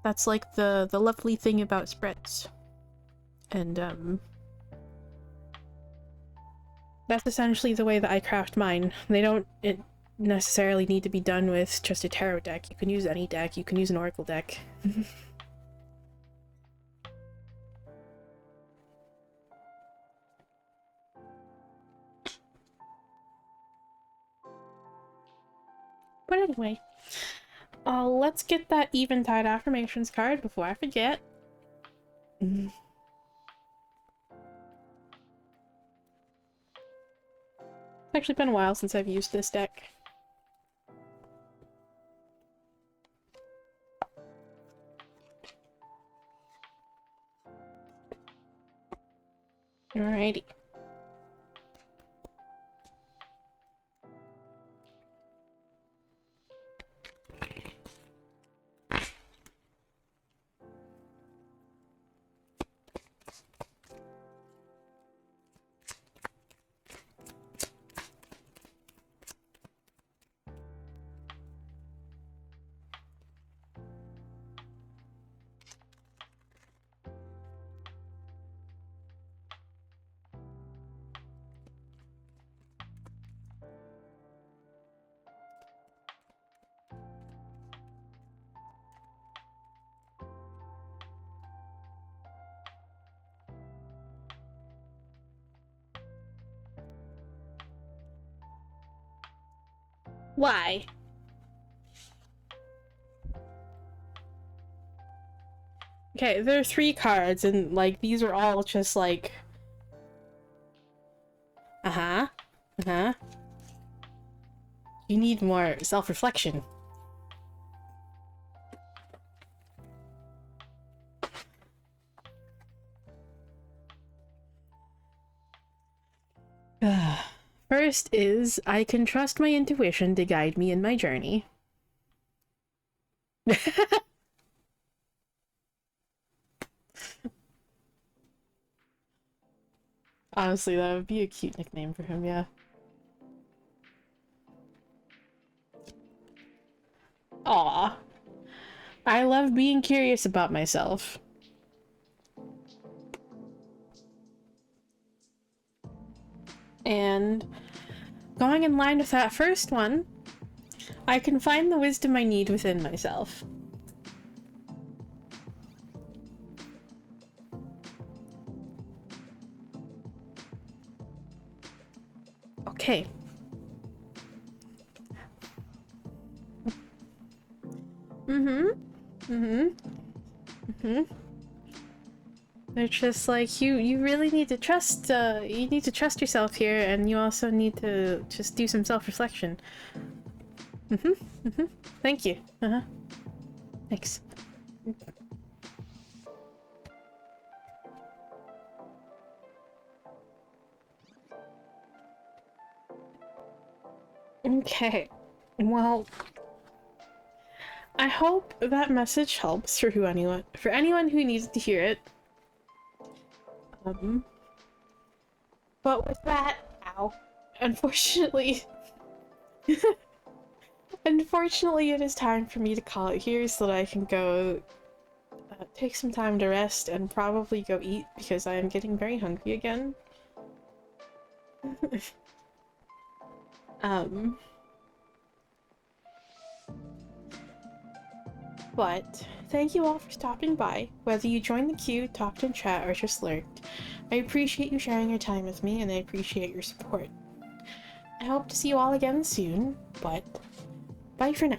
That's like the lovely thing about spreads. And that's essentially the way that I craft mine. They don't necessarily need to be done with just a tarot deck. You can use any deck. You can use an oracle deck. But anyway, let's get that Eventide Affirmations card before I forget. It's actually been a while since I've used this deck. Alrighty. Why? Okay, there are 3 cards, and, like, these are all just, like... You need more self-reflection. First is, I can trust my intuition to guide me in my journey. Honestly, that would be a cute nickname for him, yeah. Aw. I love being curious about myself. And going in line with that first one, I can find the wisdom I need within myself. Okay. They're just like, you really need to trust, you need to trust yourself here, and you also need to just do some self-reflection. Thank you. Thanks. Okay. Well, I hope that message helps for anyone who needs to hear it. But with that, ow. Unfortunately, it is time for me to call it here so that I can go take some time to rest and probably go eat because I am getting very hungry again. But thank you all for stopping by, whether you joined the queue, talked in chat, or just lurked. I appreciate you sharing your time with me, and I appreciate your support. I hope to see you all again soon, but bye for now.